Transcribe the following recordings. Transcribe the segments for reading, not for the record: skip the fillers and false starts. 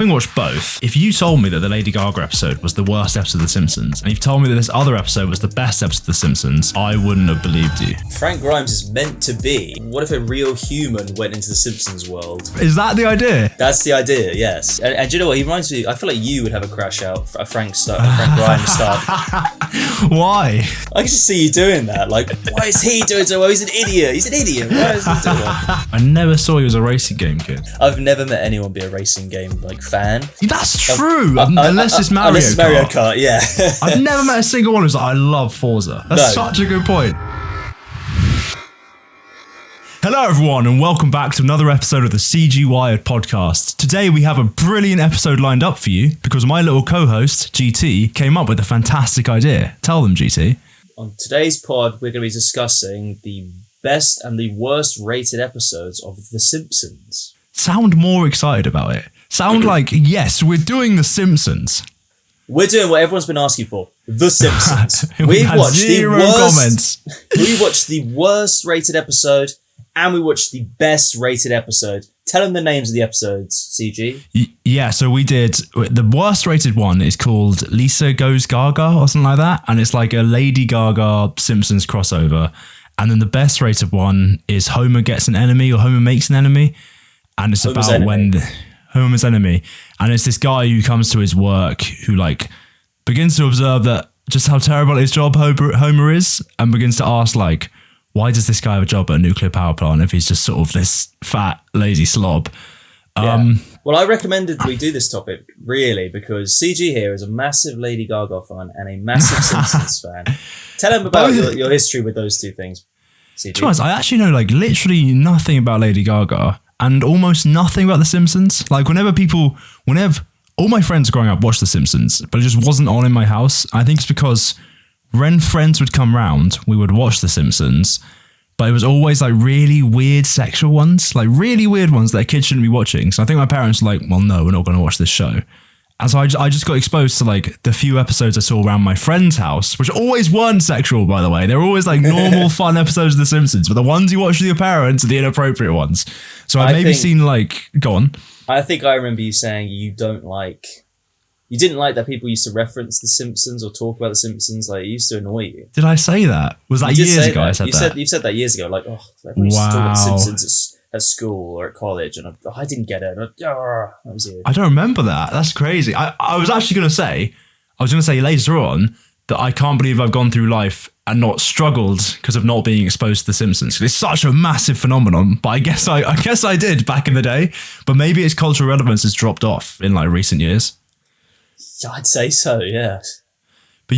having watched both, if you told me that the Lady Gaga episode was the worst episode of The Simpsons, and you've told me that this other episode was the best episode of The Simpsons, I wouldn't have believed you. Frank Grimes is meant to be. What if a real human went into The Simpsons world? Is that the idea? That's the idea, yes. And do you know what? He reminds me, I feel like you would have a crash out, a Frank Grimes stuff. Why? I can just see you doing that. Like, why is he doing so well? He's an idiot. He's an idiot. Why is he doing that? I never saw you as a racing game kid. I've never met anyone be a racing game fan. That's true. Unless it's Mario Kart. Unless it's Mario Kart, yeah. I've never met a single one who's like, I love Forza. That's such a good point. Hello everyone and welcome back to another episode of the CG Wired podcast. Today we have a brilliant episode lined up for you because my little co-host, GT, came up with a fantastic idea. Tell them, GT. On today's pod, we're going to be discussing the best and the worst rated episodes of The Simpsons. Sound more excited about it. Sound like, yes, we're doing The Simpsons. We're doing what everyone's been asking for. The Simpsons. We watched We watched the worst rated episode and we watched the best rated episode. Tell them the names of the episodes, CG. Yeah, so we did, the worst rated one is called Lisa Goes Gaga or something like that. And it's like a Lady Gaga Simpsons crossover. And then the best rated one is Homer Gets an Enemy or Homer Makes an Enemy. And it's Homer's about enemy. when Homer's enemy. And it's this guy who comes to his work who like begins to observe that just how terrible his job Homer is and begins to ask like, why does this guy have a job at a nuclear power plant if he's just sort of this fat, lazy slob? Well, I recommended we do this topic, really, because CG here is a massive Lady Gaga fan and a massive Simpsons fan. Tell him about your history with those two things, CG. To be honest, I actually know like literally nothing about Lady Gaga and almost nothing about The Simpsons. Like whenever all my friends growing up watched The Simpsons, but it just wasn't on in my house. I think it's because when friends would come round, we would watch The Simpsons, but it was always like really weird sexual ones, like really weird ones that kids shouldn't be watching. So I think my parents were like, well, no, we're not going to watch this show. And so I just got exposed to like the few episodes I saw around my friend's house, which always weren't sexual, by the way. They were always like normal, fun episodes of The Simpsons, but the ones you watch with your parents are the inappropriate ones. So I maybe seen like, go on. I think I remember you saying you didn't like that people used to reference The Simpsons or talk about The Simpsons. Like, it used to annoy you. Did I say that? Was that years ago I said that? You said that years ago. Like, oh, we used to talk about The Simpsons at school or at college, and I didn't get it. That was weird. I don't remember that. That's crazy. I was actually going to say, later on that I can't believe I've gone through life and not struggled because of not being exposed to The Simpsons. 'Cause it's such a massive phenomenon. But I guess I did back in the day. But maybe its cultural relevance has dropped off in like recent years. I'd say so, yeah. But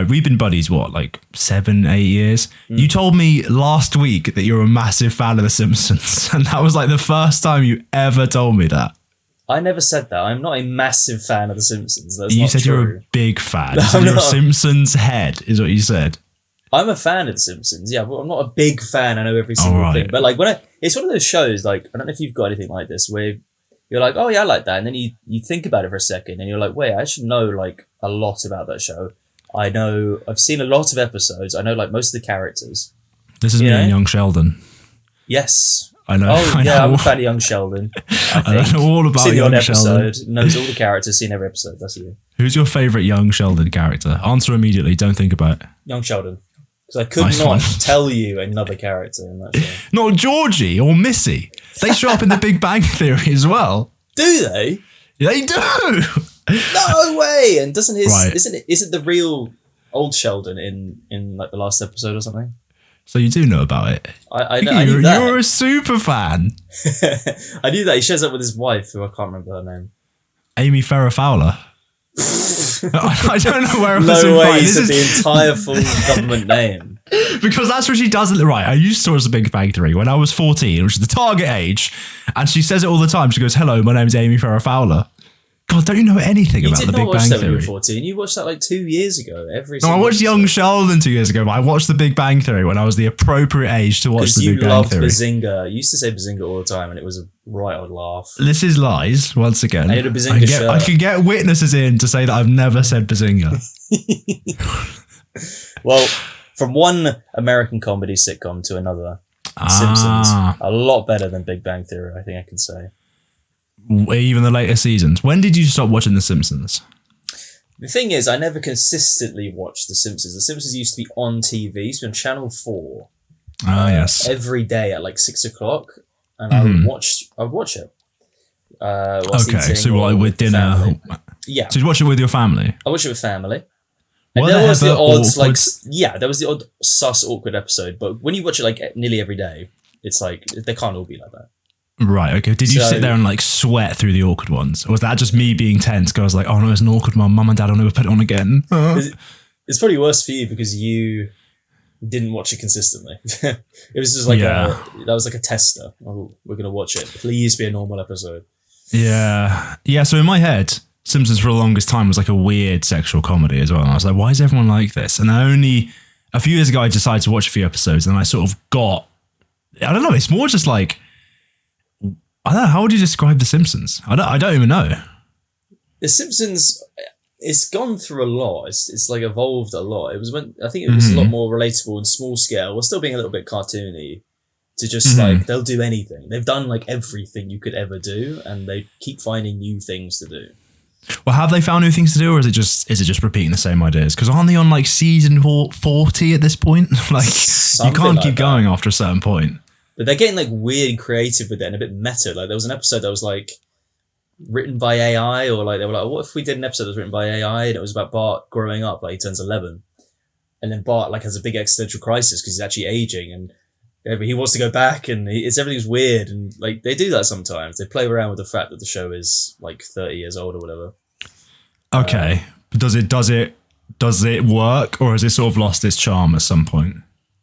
we've been buddies, what, like 7-8 years? You told me last week that you're a massive fan of The Simpsons. And that was like the first time you ever told me that. I never said that. I'm not a massive fan of The Simpsons. That's you not said true. you're a big fan. You said you're a Simpsons head, is what you said. I'm a fan of The Simpsons, yeah, but I'm not a big fan. I know every single thing. But like it's one of those shows, like, I don't know if you've got anything like this, where you're like, oh yeah, I like that. And then you think about it for a second and you're like, wait, I should know like a lot about that show. I've seen a lot of episodes. I know like most of the characters. This is me and Young Sheldon. Yes. I know. Oh yeah, I'm a fan of Young Sheldon. I know all about Young Sheldon. Knows all the characters, seen every episode. That's you. Who's your favourite Young Sheldon character? Answer immediately, don't think about it. Young Sheldon. Because I could not tell you another character in that show. Not Georgie or Missy. They show up in The Big Bang Theory as well. Do they? They do. No way! And doesn't isn't the real old Sheldon in like the last episode or something? So you do know about it. I knew that. You're a super fan. I knew that. He shows up with his wife, who I can't remember her name. Amy Farrah Fowler. I don't know where else No way, he said the entire full government name. Because that's what she does. Right, I used to watch The Big Bang Theory when I was 14, which is the target age, and she says it all the time. She goes, hello, my name's Amy Farrah Fowler. God, don't you know anything about The Big Bang Theory? You did not watch that when you were 14. You watched that like 2 years ago. I watched Young Sheldon 2 years ago, but I watched The Big Bang Theory when I was the appropriate age to watch The Big Bang Theory. Because you loved Bazinga. You used to say Bazinga all the time, and it was a right old laugh. This is lies, once again. I had a Bazinga shirt. I could get witnesses in to say that I've never said Bazinga. Well, from one American comedy sitcom to another, Simpsons, a lot better than Big Bang Theory, I think I can say. Even the later seasons. When did you stop watching The Simpsons? The thing is, I never consistently watched The Simpsons. The Simpsons used to be on TV, used to be on Channel 4. Yes. Every day at like 6 o'clock. And I would watch it. Okay, so like with dinner. Family. Yeah. So you watch it with your family? I watch it with family. And there was the odd, there was the odd sus awkward episode, but when you watch it like nearly every day, it's like, they can't all be like that. Right, okay. Did you sit there and like sweat through the awkward ones? Or was that just me being tense? Because I was like, oh no, it's an awkward one. Mum and Dad will never put it on again. It's probably worse for you because you didn't watch it consistently. It was just like that was like a tester. Oh, we're going to watch it. Please be a normal episode. Yeah. Yeah, so in my head, Simpsons for the longest time was like a weird sexual comedy as well. And I was like, why is everyone like this? And only a few years ago, I decided to watch a few episodes and I sort of got, I don't know, it's more just like, I don't know, how would you describe The Simpsons? I don't even know. The Simpsons, it's gone through a lot. It's like evolved a lot. I think it was a lot more relatable and small scale. We're still being a little bit cartoony to just like, they'll do anything. They've done like everything you could ever do and they keep finding new things to do. Well, have they found new things to do, or is it just repeating the same ideas? Because aren't they on like season 40 at this point? Like you can't keep going after a certain point. But they're getting like weird and creative with it and a bit meta. Like there was an episode that was like written by AI, or like they were like, what if we did an episode that was written by AI and it was about Bart growing up, like he turns 11, and then Bart like has a big existential crisis because he's actually aging and he wants to go back and everything's weird, and like they do that sometimes. They play around with the fact that the show is like 30 years old or whatever. Okay, but does it work, or has it sort of lost its charm at some point?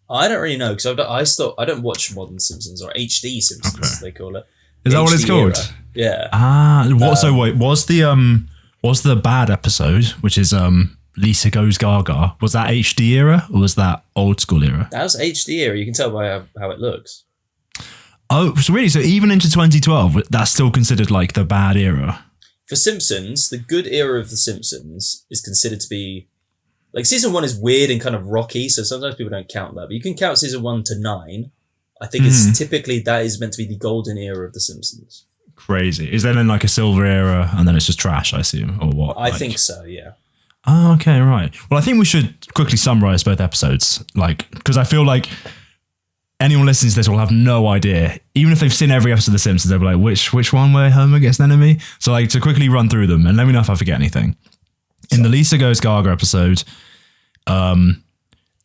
I don't really know because I don't watch modern Simpsons or HD Simpsons, they call it. Is that what it's called? Era. Yeah. So wait, was the bad episode, which is Lisa Goes Gaga, was that HD era or was that old school era? That was HD era. You can tell by how it looks. Oh, so really? So even into 2012, that's still considered like the bad era? For Simpsons, the good era of The Simpsons is considered to be like season 1 is weird and kind of rocky, so sometimes people don't count that. But you can count season 1 to 9. I think it's typically that is meant to be the golden era of The Simpsons. Crazy. Is there then like a silver era and then it's just trash, I assume, or what? I think so, yeah. Oh, okay, right. Well, I think we should quickly summarize both episodes, like, because I feel like anyone listening to this will have no idea. Even if they've seen every episode of The Simpsons, they'll be like, which one where Homer gets an enemy? So like to quickly run through them and let me know if I forget anything. In the Lisa Goes Gaga episode, doesn't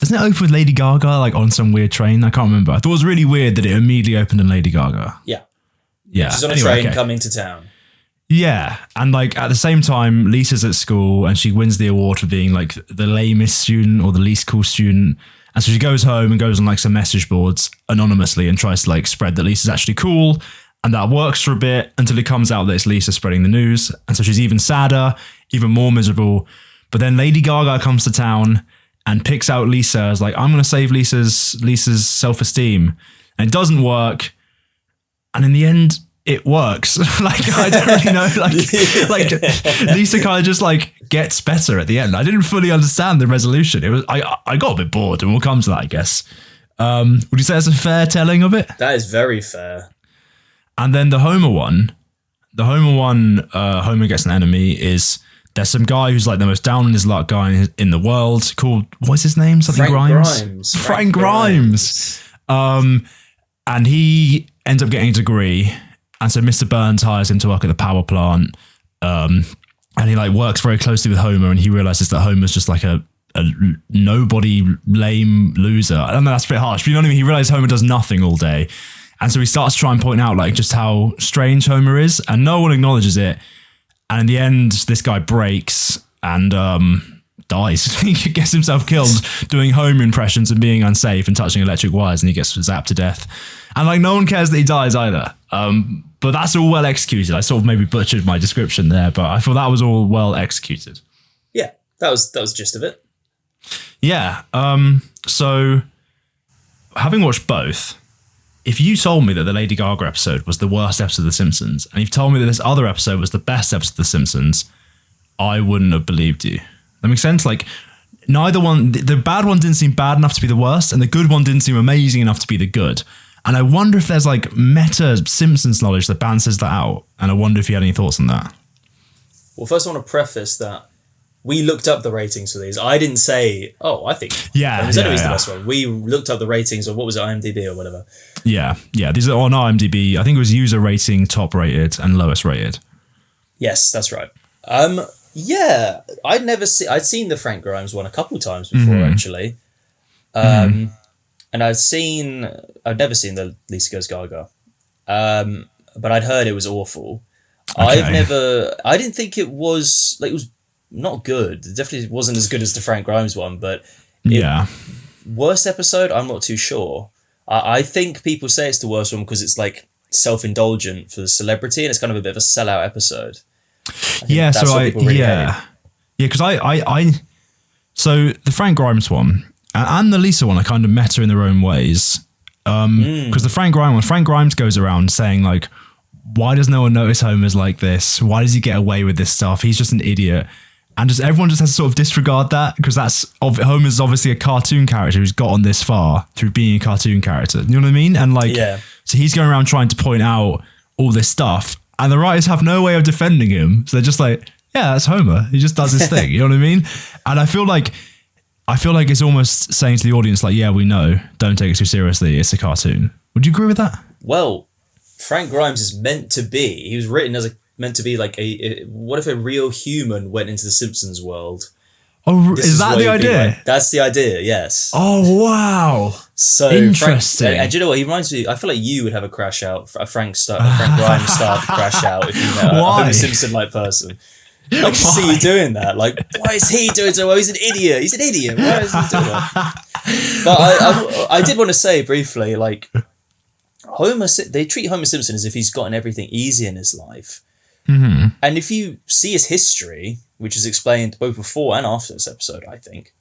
it open with Lady Gaga like on some weird train? I can't remember. I thought it was really weird that it immediately opened in Lady Gaga. Yeah. Yeah. She's on a train coming to town. Yeah. And like at the same time, Lisa's at school and she wins the award for being like the lamest student or the least cool student. And so she goes home and goes on like some message boards anonymously and tries to like spread that Lisa's actually cool. And that works for a bit until it comes out that it's Lisa spreading the news. And so she's even sadder, even more miserable. But then Lady Gaga comes to town and picks out Lisa as like, I'm going to save Lisa's self-esteem. And it doesn't work. And in the end, it works. Like, I don't really know. Like Lisa kind of just like gets better at the end. I didn't fully understand the resolution. It was, I got a bit bored, and we'll come to that, I guess. Would you say that's a fair telling of it? That is very fair. And then the Homer one, Homer gets an enemy is, there's some guy who's like the most down on his luck guy in the world called, what's his name? Something Grimes? Frank Grimes. And he ends up getting a degree. And so Mr. Burns hires him to work at the power plant. And he like works very closely with Homer, and he realizes that Homer's just like a nobody, lame loser. I don't know, that's a bit harsh, but you know what I mean? He realizes Homer does nothing all day. And so he starts to try and point out like just how strange Homer is, and no one acknowledges it. And in the end, this guy breaks and dies. He gets himself killed doing Homer impressions and being unsafe and touching electric wires, and he gets zapped to death. And like no one cares that he dies either. But that's all well executed. I sort of maybe butchered my description there, but I thought that was all well executed. Yeah, that was the gist of it. Yeah. So having watched both, if you told me that the Lady Gaga episode was the worst episode of The Simpsons, and you've told me that this other episode was the best episode of The Simpsons, I wouldn't have believed you. That makes sense? Like, neither one, the bad one didn't seem bad enough to be the worst, and the good one didn't seem amazing enough to be the good. And I wonder if there's like meta Simpsons knowledge that balances that out. And I wonder if you had any thoughts on that. Well, first I want to preface that we looked up the ratings for these. I didn't say, I think the best one. We looked up the ratings of what was it, IMDb or whatever. Yeah. These are on IMDb. I think it was user rating, top rated, and lowest rated. Yes, that's right. I'd seen the Frank Grimes one a couple times before, actually. And I'd never seen the Lisa Goes Gaga. But I'd heard it was awful. Okay. I didn't think it was not good. It definitely wasn't as good as the Frank Grimes one, but worst episode, I'm not too sure. I think people say it's the worst one because it's like self-indulgent for the celebrity and it's kind of a bit of a sellout episode. Because so the Frank Grimes one and the Lisa one are kind of meta in their own ways. Because the Frank Grimes goes around saying like, why does no one notice Homer's like this? Why does he get away with this stuff? He's just an idiot. And everyone just has to sort of disregard that because Homer's obviously a cartoon character who's gotten this far through being a cartoon character. You know what I mean? And so he's going around trying to point out all this stuff and the writers have no way of defending him. So they're just like, yeah, that's Homer. He just does his thing. You know what I mean? And I feel like it's almost saying to the audience like, yeah, we know, don't take it too seriously. It's a cartoon. Would you agree with that? Well, Frank Grimes is meant to be. He was written as meant to be like what if a real human went into the Simpsons world? Oh, is that the idea? Like, that's the idea, yes. Oh, wow. So interesting. And do you know what? He reminds me, I feel like you would have a crash out, a Frank Grimes style crash out if you met a Homer Simpson-like person. I can see you doing that. Like, why is he doing so well? He's an idiot. Why is he doing that? But I did want to say briefly, like, they treat Homer Simpson as if he's gotten everything easy in his life. Mm-hmm. And if you see his history, which is explained both before and after this episode, I think,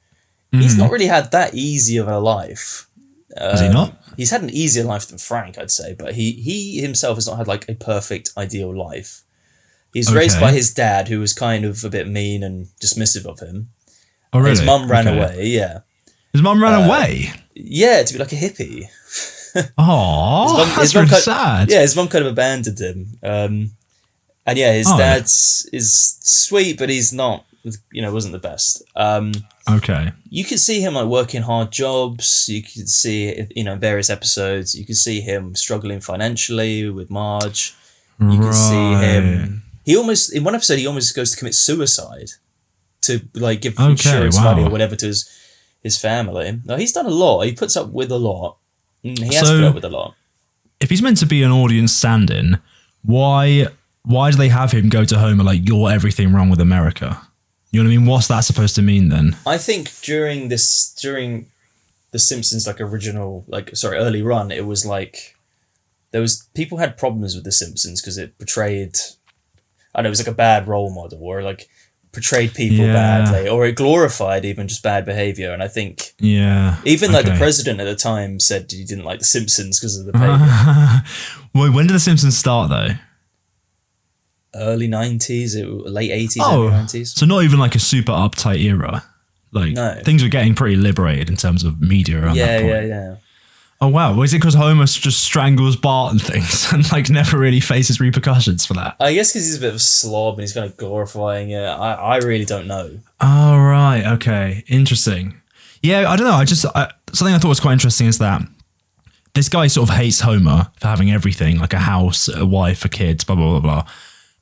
he's not really had that easy of a life. Has he not? He's had an easier life than Frank, I'd say, but he himself has not had like a perfect, ideal life. He's raised by his dad, who was kind of a bit mean and dismissive of him. Oh, really? His mum ran away, yeah. His mum ran away? Yeah, to be like a hippie. Oh, that's really sad. Yeah, his mum kind of abandoned him. And yeah, his dad is sweet, but he's not, wasn't the best. Okay. You can see him like working hard jobs. You can see, in various episodes, you can see him struggling financially with Marge. You can see him. In one episode, he almost goes to commit suicide to like give insurance money or whatever to his family. No, he's done a lot. He puts up with a lot. He has put up with a lot. If he's meant to be an audience stand-in, why do they have him go to Homer like, you're everything wrong with America? You know what I mean? What's that supposed to mean then? I think during the Simpsons early run, it was like people had problems with the Simpsons because it portrayed, I don't know, it was like a bad role model or like portrayed people badly, or it glorified even just bad behavior. And I think the president at the time said he didn't like the Simpsons because of the behavior. Wait, when did the Simpsons start though? Early 90s, late 80s, early 90s. So not even like a super uptight era. Like things were getting pretty liberated in terms of media around that point. Yeah. Oh wow, was it because Homer just strangles Bart and things and like never really faces repercussions for that? I guess because he's a bit of a slob and he's kind of glorifying it. I really don't know. Oh right, okay, interesting. Yeah, I don't know. Something I thought was quite interesting is that this guy sort of hates Homer for having everything, like a house, a wife, a kid, blah blah blah blah.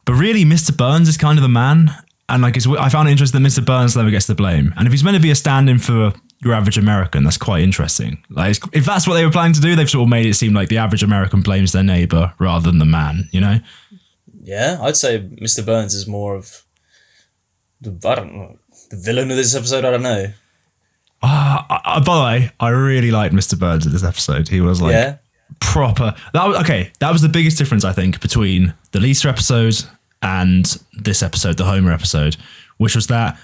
But really, Mr. Burns is kind of the man, and like I found it interesting that Mr. Burns never gets the blame. And if he's meant to be a stand-in for your average American, that's quite interesting. Like, if that's what they were planning to do, they've sort of made it seem like the average American blames their neighbor rather than the man, you know? Yeah, I'd say Mr. Burns is more of the villain of this episode. I don't know. By the way, I really liked Mr. Burns in this episode. He was like proper. That was the biggest difference, I think, between the Lisa episode and this episode, the Homer episode, which was that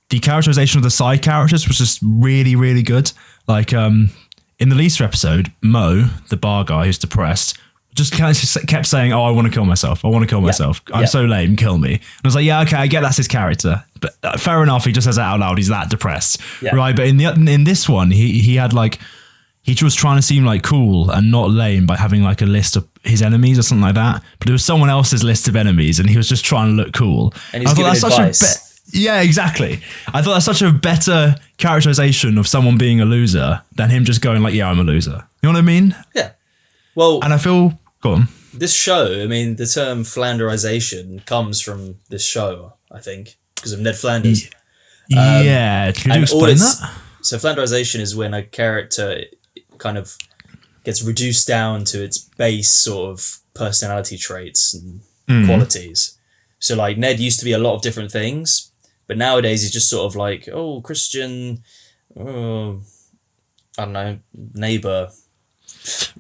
the characterization of the side characters was just really, really good. Like in the Lisa episode, Mo, the bar guy who's depressed, just kind of kept saying, "Oh, I want to kill myself. I want to kill myself. I'm so lame. Kill me." And I was like, "Yeah, okay, I get that's his character, but fair enough. He just says it out loud. He's that depressed, right?" But in this one, he had like he was trying to seem like cool and not lame by having like a list of his enemies or something like that. But it was someone else's list of enemies and he was just trying to look cool. And he's giving advice. Yeah, exactly. I thought that's such a better characterization of someone being a loser than him just going like, yeah, I'm a loser. You know what I mean? Yeah. Well, and I feel, go on. This show, I mean, the term Flanderization comes from this show, I think, because of Ned Flanders. Yeah. Could you explain that? So Flanderization is when a character kind of gets reduced down to its base sort of personality traits and qualities. So like Ned used to be a lot of different things, but nowadays he's just sort of like, oh, Christian, I don't know, neighbor,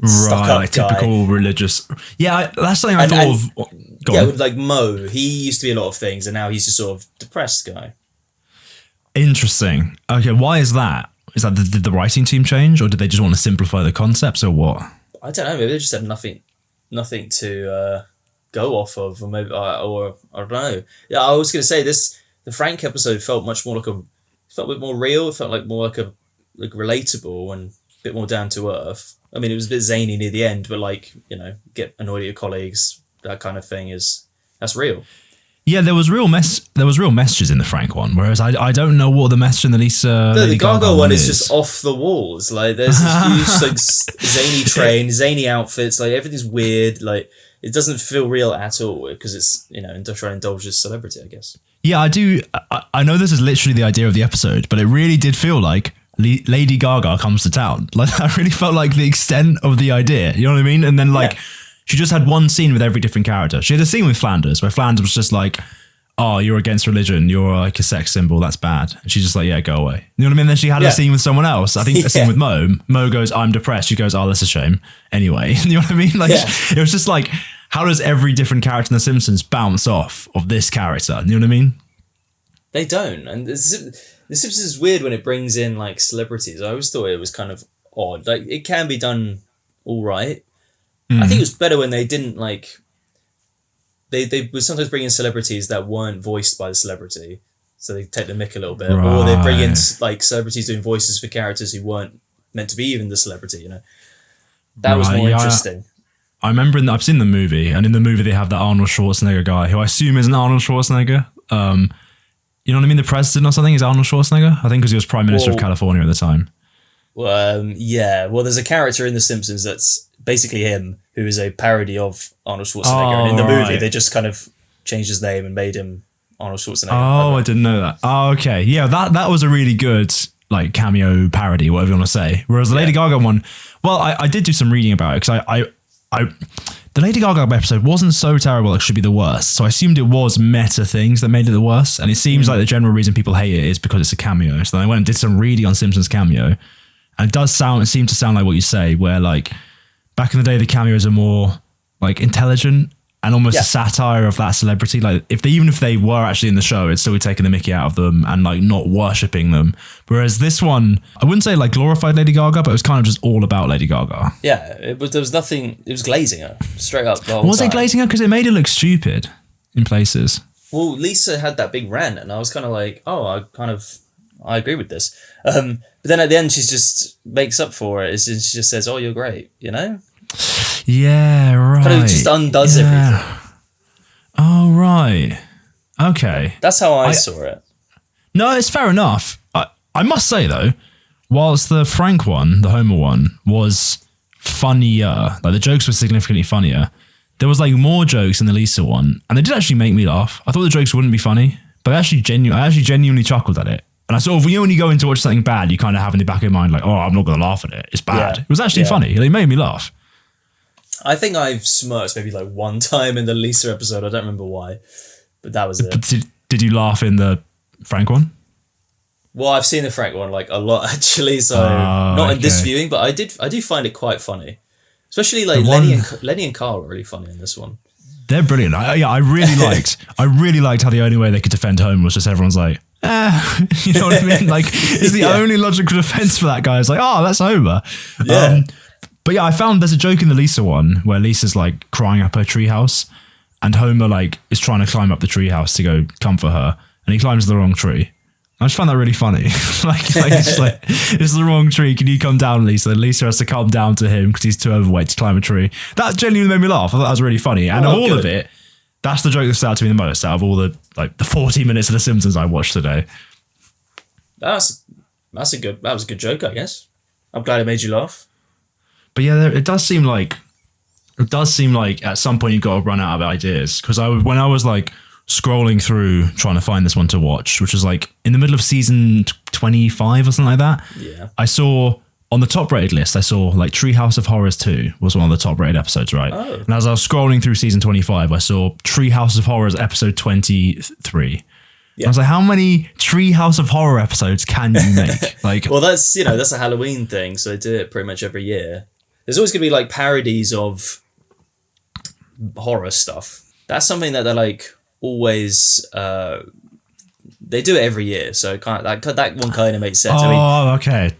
right, typical religious. Yeah, that's something I thought of. Yeah, with like Mo, he used to be a lot of things, and now he's just sort of depressed guy. Interesting. Okay, why is that? Is that did the writing team change, or did they just want to simplify the concepts, or what? I don't know. Maybe they just had nothing to go off of, or maybe, or I don't know. Yeah, I was going to say this. The Frank episode felt much more felt a bit more real. It felt like more like relatable and a bit more down to earth. I mean, it was a bit zany near the end, but like, you know, get annoyed at your colleagues, that kind of thing that's real. Yeah, there was real messages in the Frank one, whereas I don't know what the message in the Lisa. The Gaga one is just off the walls. Like there's this huge like zany train, zany outfits, like everything's weird. Like it doesn't feel real at all because it's, you know, trying to indulge this celebrity, I guess. Yeah, I do. I know this is literally the idea of the episode, but it really did feel like Lady Gaga comes to town. Like I really felt like the extent of the idea. You know what I mean? And then like. Yeah. She just had one scene with every different character. She had a scene with Flanders where Flanders was just like, oh, you're against religion. You're like a sex symbol. That's bad. And she's just like, yeah, go away. You know what I mean? Then she had a scene with someone else. I think a scene with Mo. Mo goes, I'm depressed. She goes, oh, that's a shame. Anyway, you know what I mean? Like it was just like, how does every different character in The Simpsons bounce off of this character? You know what I mean? They don't. And The Simpsons is weird when it brings in like celebrities. I always thought it was kind of odd. Like it can be done all right. I think it was better when they didn't like. They would sometimes bring in celebrities that weren't voiced by the celebrity, so they take the mick a little bit, or they bring in like celebrities doing voices for characters who weren't meant to be even the celebrity. You know, that was more interesting. I remember I've seen the movie, and in the movie they have that Arnold Schwarzenegger guy, who I assume isn't Arnold Schwarzenegger. You know what I mean? The president or something is Arnold Schwarzenegger. I think because he was Prime Minister of California at the time. Yeah. Well, there's a character in The Simpsons that's basically him, who is a parody of Arnold Schwarzenegger. And in the movie, they just kind of changed his name and made him Arnold Schwarzenegger. Oh, I didn't know that. Oh, okay. Yeah, that was a really good like cameo parody, whatever you want to say. Whereas the Lady Gaga one, well, I did do some reading about it because the Lady Gaga episode wasn't so terrible it should be the worst. So I assumed it was meta things that made it the worst. And it seems like the general reason people hate it is because it's a cameo. So then I went and did some reading on Simpsons cameo. And it seem to sound like what you say, where like back in the day, the cameos are more like intelligent and almost a satire of that celebrity. Like even if they were actually in the show, it's still taking the mickey out of them and like not worshipping them. Whereas this one, I wouldn't say like glorified Lady Gaga, but it was kind of just all about Lady Gaga. Yeah, there was nothing. It was glazing her straight up. Was it glazing her? Because it made it look stupid in places. Well, Lisa had that big rant, and I was kind of like, oh, I agree with this. But then at the end, she just makes up for it. She just says, oh, you're great, you know? Yeah, right. Kind of just undoes everything. Oh, right. Okay. That's how I saw it. No, it's fair enough. I must say, though, whilst the Frank one, the Homer one, was funnier, like the jokes were significantly funnier, there was like more jokes in the Lisa one, and they did actually make me laugh. I thought the jokes wouldn't be funny, but I actually genuinely chuckled at it. And I sort of, when you go in to watch something bad, you kind of have in the back of your mind, like, oh, I'm not going to laugh at it. It's bad. It was actually funny. It made me laugh. I think I've smirked maybe like one time in the Lisa episode. I don't remember why, but that was it. Did you laugh in the Frank one? Well, I've seen the Frank one like a lot actually, so not in this viewing, but I do find it quite funny. Especially like Lenny and Carl are really funny in this one. They're brilliant. I really liked how the only way they could defend Homer was just everyone's like, you know what I mean? Like, it's the only logical defense for that guy. It's like, oh, that's Homer. Yeah. But yeah, I found there's a joke in the Lisa one where Lisa's like crying up her treehouse, and Homer like is trying to climb up the treehouse to go comfort her, and he climbs the wrong tree. I just found that really funny. It's the wrong tree. Can you come down, Lisa? Then Lisa has to come down to him because he's too overweight to climb a tree. That genuinely made me laugh. I thought that was really funny. And of all of it, that's the joke that stood out to me the most out of all the 40 minutes of The Simpsons I watched today. That was a good joke, I guess. I'm glad it made you laugh. But yeah, it does seem like at some point you've got to run out of ideas. Because when I was like scrolling through trying to find this one to watch, which was like in the middle of season 25 or something like that. Yeah. I saw on the top rated list, I saw like Treehouse of Horrors 2 was one of the top rated episodes, right? Oh. And as I was scrolling through season 25, I saw Treehouse of Horrors episode 23. Yeah. I was like, how many Treehouse of Horror episodes can you make? Like, well, that's a Halloween thing, so they do it pretty much every year. There's always going to be like parodies of horror stuff. That's something that they're like always. They do it every year, so that one kind of makes sense. Okay.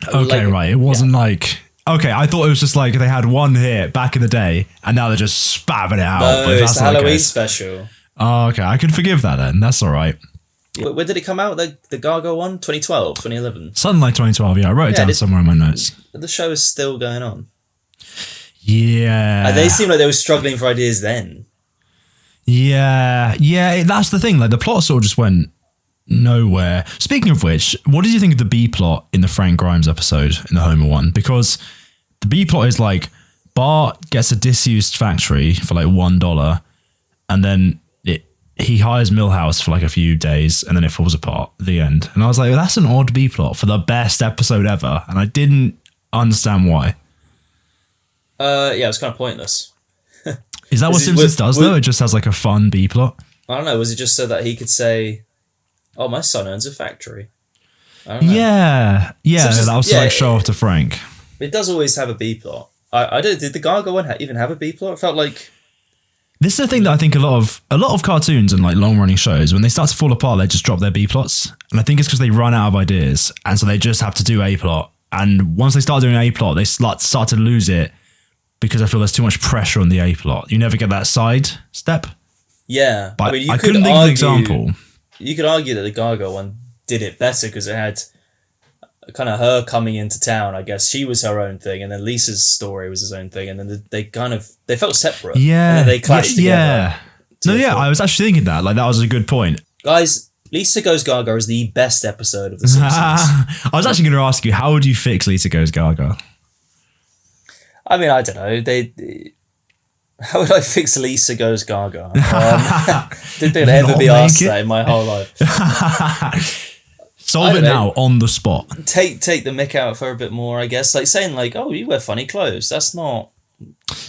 Okay, like, right. It wasn't like. Okay, I thought it was just like they had one hit back in the day, and now they're just spamming it out. No, it's a Halloween special. Oh, okay. I can forgive that then. That's all right. When did it come out? The Gaga one? 2012, 2011? Something like 2012, yeah. I wrote it down somewhere in my notes. The show is still going on. Yeah. They seem like they were struggling for ideas then. Yeah. Yeah, that's the thing. Like, the plot sort of just went nowhere. Speaking of which, what did you think of the B-plot in the Frank Grimes episode in the Homer one? Because the B-plot is like, Bart gets a disused factory for like $1, and then he hires Milhouse for like a few days and then it falls apart at the end. And I was like, that's an odd B-plot for the best episode ever. And I didn't understand why. Yeah, it was kind of pointless. Is that what Simpsons does though? It just has like a fun B-plot? I don't know. Was it just so that he could say, oh, my son owns a factory? I don't know. Yeah. Yeah, that was to like show off to Frank. It does always have a B-plot. I don't. Did the Gaga one even have a B-plot? It felt like... This is the thing that I think a lot of cartoons and like long running shows, when they start to fall apart, they just drop their B plots. And I think it's because they run out of ideas. And so they just have to do A plot. And once they start doing A plot, they start to lose it because I feel there's too much pressure on the A plot. You never get that side step. Yeah. But I couldn't think of an example. You could argue that the Gaga one did it better because it had kind of her coming into town. I guess she was her own thing, and then Lisa's story was his own thing, and then they felt separate. Yeah, and then they clashed together. Yeah, no, yeah, I was actually thinking that. Like, that was a good point, guys. Lisa Goes Gaga is the best episode of The Simpsons. I was actually going to ask you, how would you fix Lisa Goes Gaga? I mean, I don't know. How would I fix Lisa Goes Gaga? Didn't think I'd ever be asked that in my whole life. Solve it now on the spot. Take the mick out of her a bit more, I guess. Like saying like, "Oh, you wear funny clothes." That's not.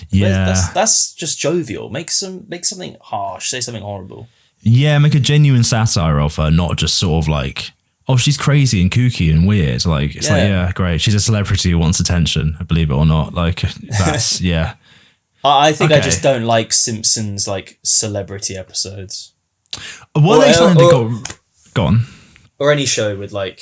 Yeah. That's just jovial. Make something harsh. Say something horrible. Yeah, make a genuine satire of her, not just sort of like, "Oh, she's crazy and kooky and weird." Like it's like, yeah, great. She's a celebrity who wants attention. Believe it or not, like that's yeah. I think I just don't like Simpsons like celebrity episodes. What are they trying to go on? Or any show with like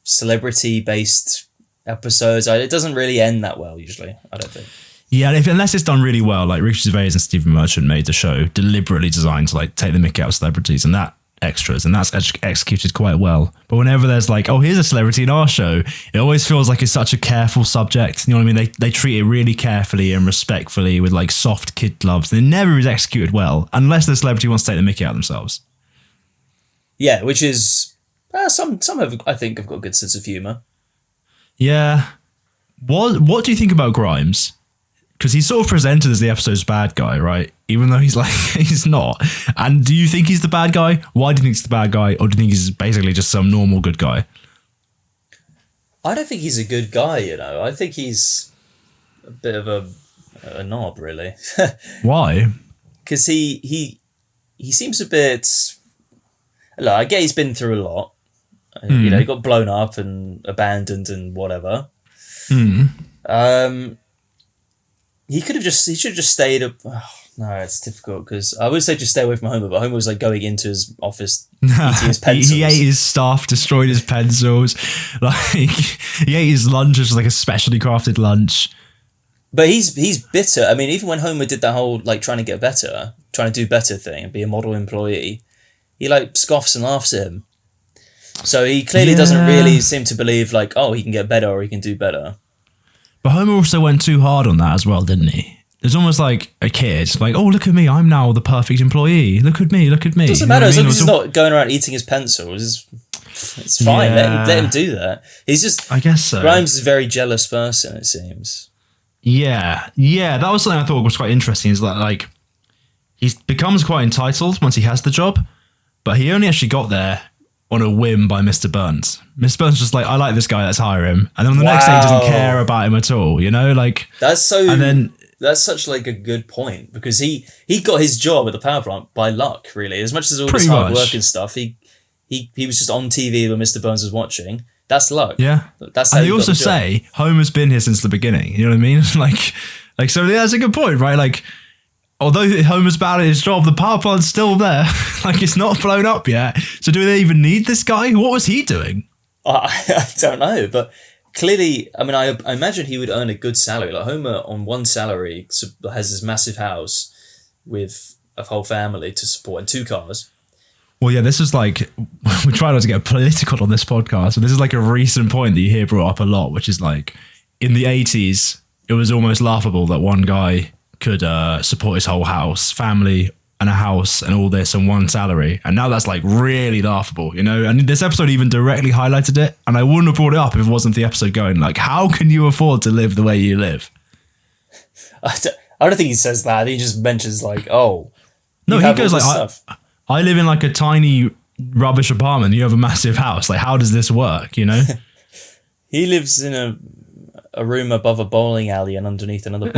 celebrity-based episodes. It doesn't really end that well usually, I don't think. Yeah, unless it's done really well, like Ricky Gervais and Stephen Merchant made the show deliberately designed to like take the mick out of celebrities and that extras, and that's executed quite well. But whenever there's like, oh, here's a celebrity in our show, it always feels like it's such a careful subject. You know what I mean? They treat it really carefully and respectfully with like soft kid gloves. And it never is executed well unless the celebrity wants to take the mickey out of themselves. Yeah, which is... some have, I think, have got a good sense of humour. Yeah. What do you think about Grimes? Because he's sort of presented as the episode's bad guy, right? Even though he's like, he's not. And do you think he's the bad guy? Why do you think he's the bad guy? Or do you think he's basically just some normal good guy? I don't think he's a good guy, you know. I think he's a bit of a knob, really. Why? Because he seems a bit... Look, I get he's been through a lot. You know, he got blown up and abandoned and whatever. He should have just stayed up. Oh, no, it's difficult because I would say just stay away from Homer, but Homer was like going into his office, eating his pencils. He ate his stuff, destroyed his pencils. Like he ate his lunch, which was like a specially crafted lunch. But he's bitter. I mean, even when Homer did that whole like trying to do better thing and be a model employee, he like scoffs and laughs at him. So he clearly doesn't really seem to believe like, oh, he can get better or he can do better. But Homer also went too hard on that as well, didn't he? It's almost like a kid, like, oh, look at me, I'm now the perfect employee. Look at me, look at me. It doesn't matter as long as he's not going around eating his pencils. It's fine. Yeah. Let him do that. He's just. I guess so. Grimes is a very jealous person, it seems. Yeah, that was something I thought was quite interesting. Is that like he becomes quite entitled once he has the job, but he only actually got there on a whim by Mr. Burns. Mr. Burns was just like, I like this guy, let's hire him. And then the next day he doesn't care about him at all, you know? Like that's so and then that's such like a good point because he got his job at the power plant by luck, really. As much as all this hard work and stuff, he was just on TV when Mr. Burns was watching. That's luck. Yeah. That's how and they also say Homer's been here since the beginning. You know what I mean? like so that's a good point, right? Like although Homer's bad at his job, the power plant's still there. Like it's not blown up yet. So do they even need this guy? What was he doing? I don't know, but clearly, I mean, I imagine he would earn a good salary. Like Homer on one salary has this massive house with a whole family to support and 2 cars. Well, yeah, this is like, we try not to get political on this podcast, but this is like a recent point that you hear brought up a lot, which is like, in the 80s, it was almost laughable that one guy could support his whole house, family, and a house, and all this on one salary. And now that's like really laughable, you know? And this episode even directly highlighted it, and I wouldn't have brought it up if it wasn't the episode going like, how can you afford to live the way you live? I don't think he says that. He just mentions like, oh. No, he goes like, I live in like a tiny rubbish apartment. You have a massive house. Like, how does this work? You know? He lives in a room above a bowling alley and underneath another.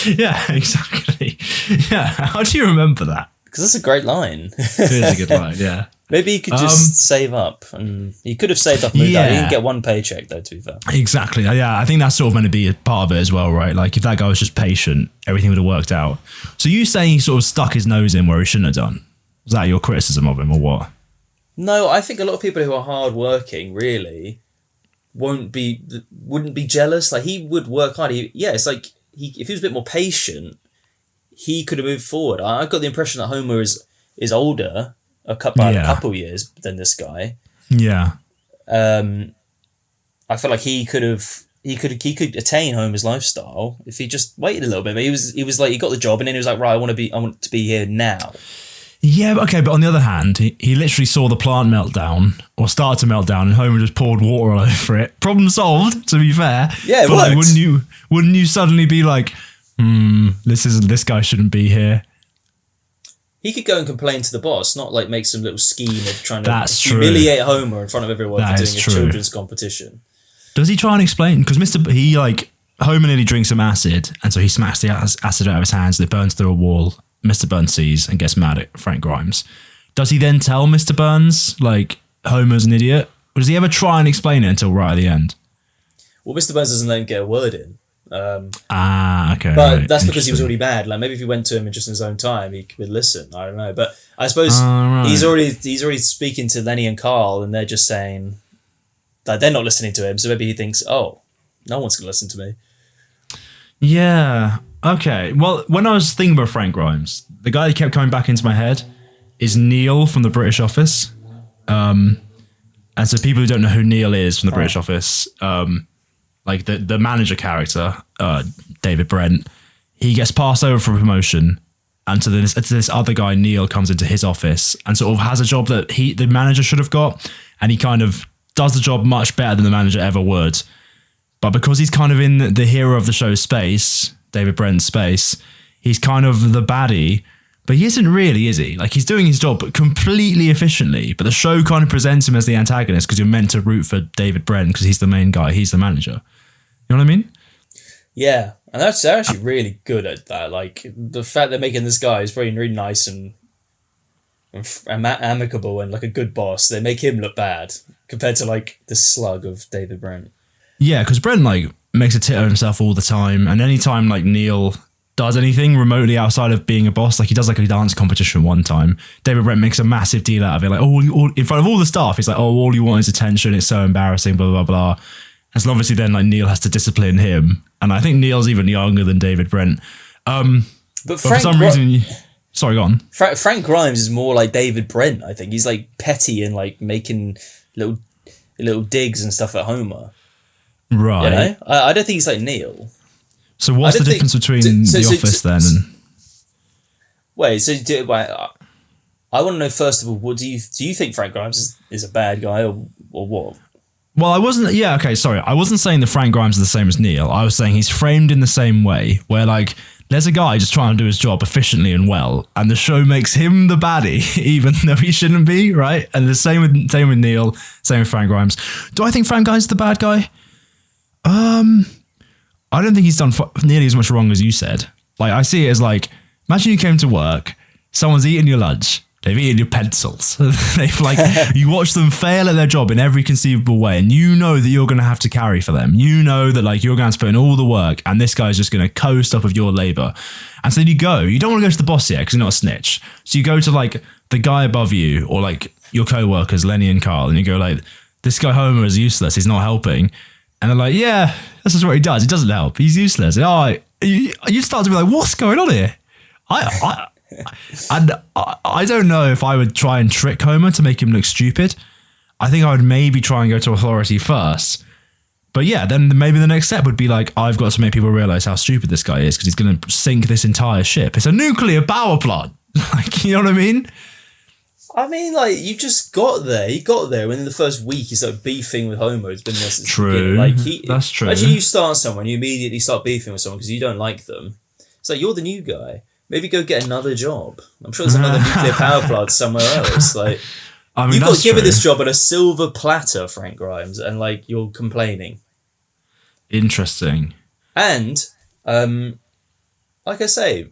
Yeah, exactly. Yeah. How do you remember that? Because that's a great line. It is a good line. Yeah. Maybe he could just save up, and he could have saved up and moved out. He didn't get one paycheck though, to be fair. Exactly. Yeah, I think that's sort of meant to be a part of it as well, right? Like if that guy was just patient, everything would have worked out. So you saying he sort of stuck his nose in where he shouldn't have done? Was that your criticism of him or what? No, I think a lot of people who are hardworking really wouldn't be jealous. Like he would work hard. It's like if he was a bit more patient, he could have moved forward. I got the impression that Homer is older. A couple years than this guy. Yeah. I feel like he could attain Homer's lifestyle if he just waited a little bit. But he was like he got the job and then he was like, right, I want to be here now. Yeah, okay, but on the other hand, he literally saw the plant melt down or start to melt down, and Homer just poured water all over it. Problem solved. To be fair. Yeah, but like, wouldn't you suddenly be like, this guy shouldn't be here? He could go and complain to the boss, not like make some little scheme of trying to humiliate Homer in front of everyone for doing a children's competition. Does he try and explain? Because Homer nearly drinks some acid, and so he smacks the acid out of his hands, and it burns through a wall. Mr. Burns sees and gets mad at Frank Grimes. Does he then tell Mr. Burns, like, Homer's an idiot? Or does he ever try and explain it until right at the end? Well, Mr. Burns doesn't let him get a word in. Okay. But right, that's because he was already bad. Like maybe if he went to him in just in his own time, he could listen. I don't know, but I suppose he's already speaking to Lenny and Carl, and they're just saying that they're not listening to him. So maybe he thinks, oh, no one's gonna listen to me. Yeah. Okay. Well, when I was thinking about Frank Grimes, the guy that kept coming back into my head is Neil from the British Office. And so people who don't know who Neil is from the British Office, like the manager character, David Brent, he gets passed over for promotion, and to this other guy, Neil, comes into his office and sort of has a job that the manager should have got, and he kind of does the job much better than the manager ever would. But because he's kind of in the hero of the show's space, David Brent's space, he's kind of the baddie, but he isn't really, is he? Like, he's doing his job completely efficiently, but the show kind of presents him as the antagonist because you're meant to root for David Brent because he's the main guy, he's the manager. You know what I mean? Yeah, and they're actually really good at that. Like, the fact they're making this guy is probably really nice and amicable and like a good boss. They make him look bad compared to like the slug of David Brent. Yeah, because Brent like makes a tit of himself all the time, and anytime like Neil does anything remotely outside of being a boss, like he does like a dance competition one time, David Brent makes a massive deal out of it, like all in front of all the staff. He's like, oh, all you want is attention, it's so embarrassing, blah blah blah. And so obviously then like Neil has to discipline him, and I think Neil's even younger than David Brent. But Frank, for some reason, Sorry, go on. Frank Grimes is more like David Brent. I think he's like petty and like making little digs and stuff at Homer. Right. You know? I don't think he's like Neil. So what's the difference between The Office then? Wait, I want to know first of all, what do you think Frank Grimes is a bad guy or what? Well, I wasn't. Yeah, okay, sorry. I wasn't saying that Frank Grimes is the same as Neil. I was saying he's framed in the same way, where like there's a guy just trying to do his job efficiently and well, and the show makes him the baddie, even though he shouldn't be, right? And the same with Neil, same with Frank Grimes. Do I think Frank Grimes is the bad guy? I don't think he's done nearly as much wrong as you said. Like, I see it as like, imagine you came to work, someone's eaten your lunch, they've eaten your pencils. They've like, you watch them fail at their job in every conceivable way, and you know that you're going to have to carry for them. You know that like you're going to put in all the work, and this guy's just going to coast off of your labor. And so you go. You don't want to go to the boss yet because you're not a snitch. So you go to like the guy above you or like your co-workers, Lenny and Carl, and you go like, this guy Homer is useless. He's not helping. And they're like, yeah, this is what he does. He doesn't help. He's useless. And, you start to be like, what's going on here? I don't know if I would try and trick Homer to make him look stupid. I think I would maybe try and go to authority first. But yeah, then maybe the next step would be like, I've got to make people realize how stupid this guy is because he's going to sink this entire ship. It's a nuclear power plant. Like, you know what I mean? I mean, like, you just got there. He got there within the first week. He started beefing with Homer. It's been there since the beginning. Like, that's true. Imagine you start someone, you immediately start beefing with someone because you don't like them. It's like, you're the new guy. Maybe go get another job. I'm sure there's another nuclear power plant somewhere else. Like, I mean, you got given this job on a silver platter, Frank Grimes, and like you're complaining. Interesting. And, like I say,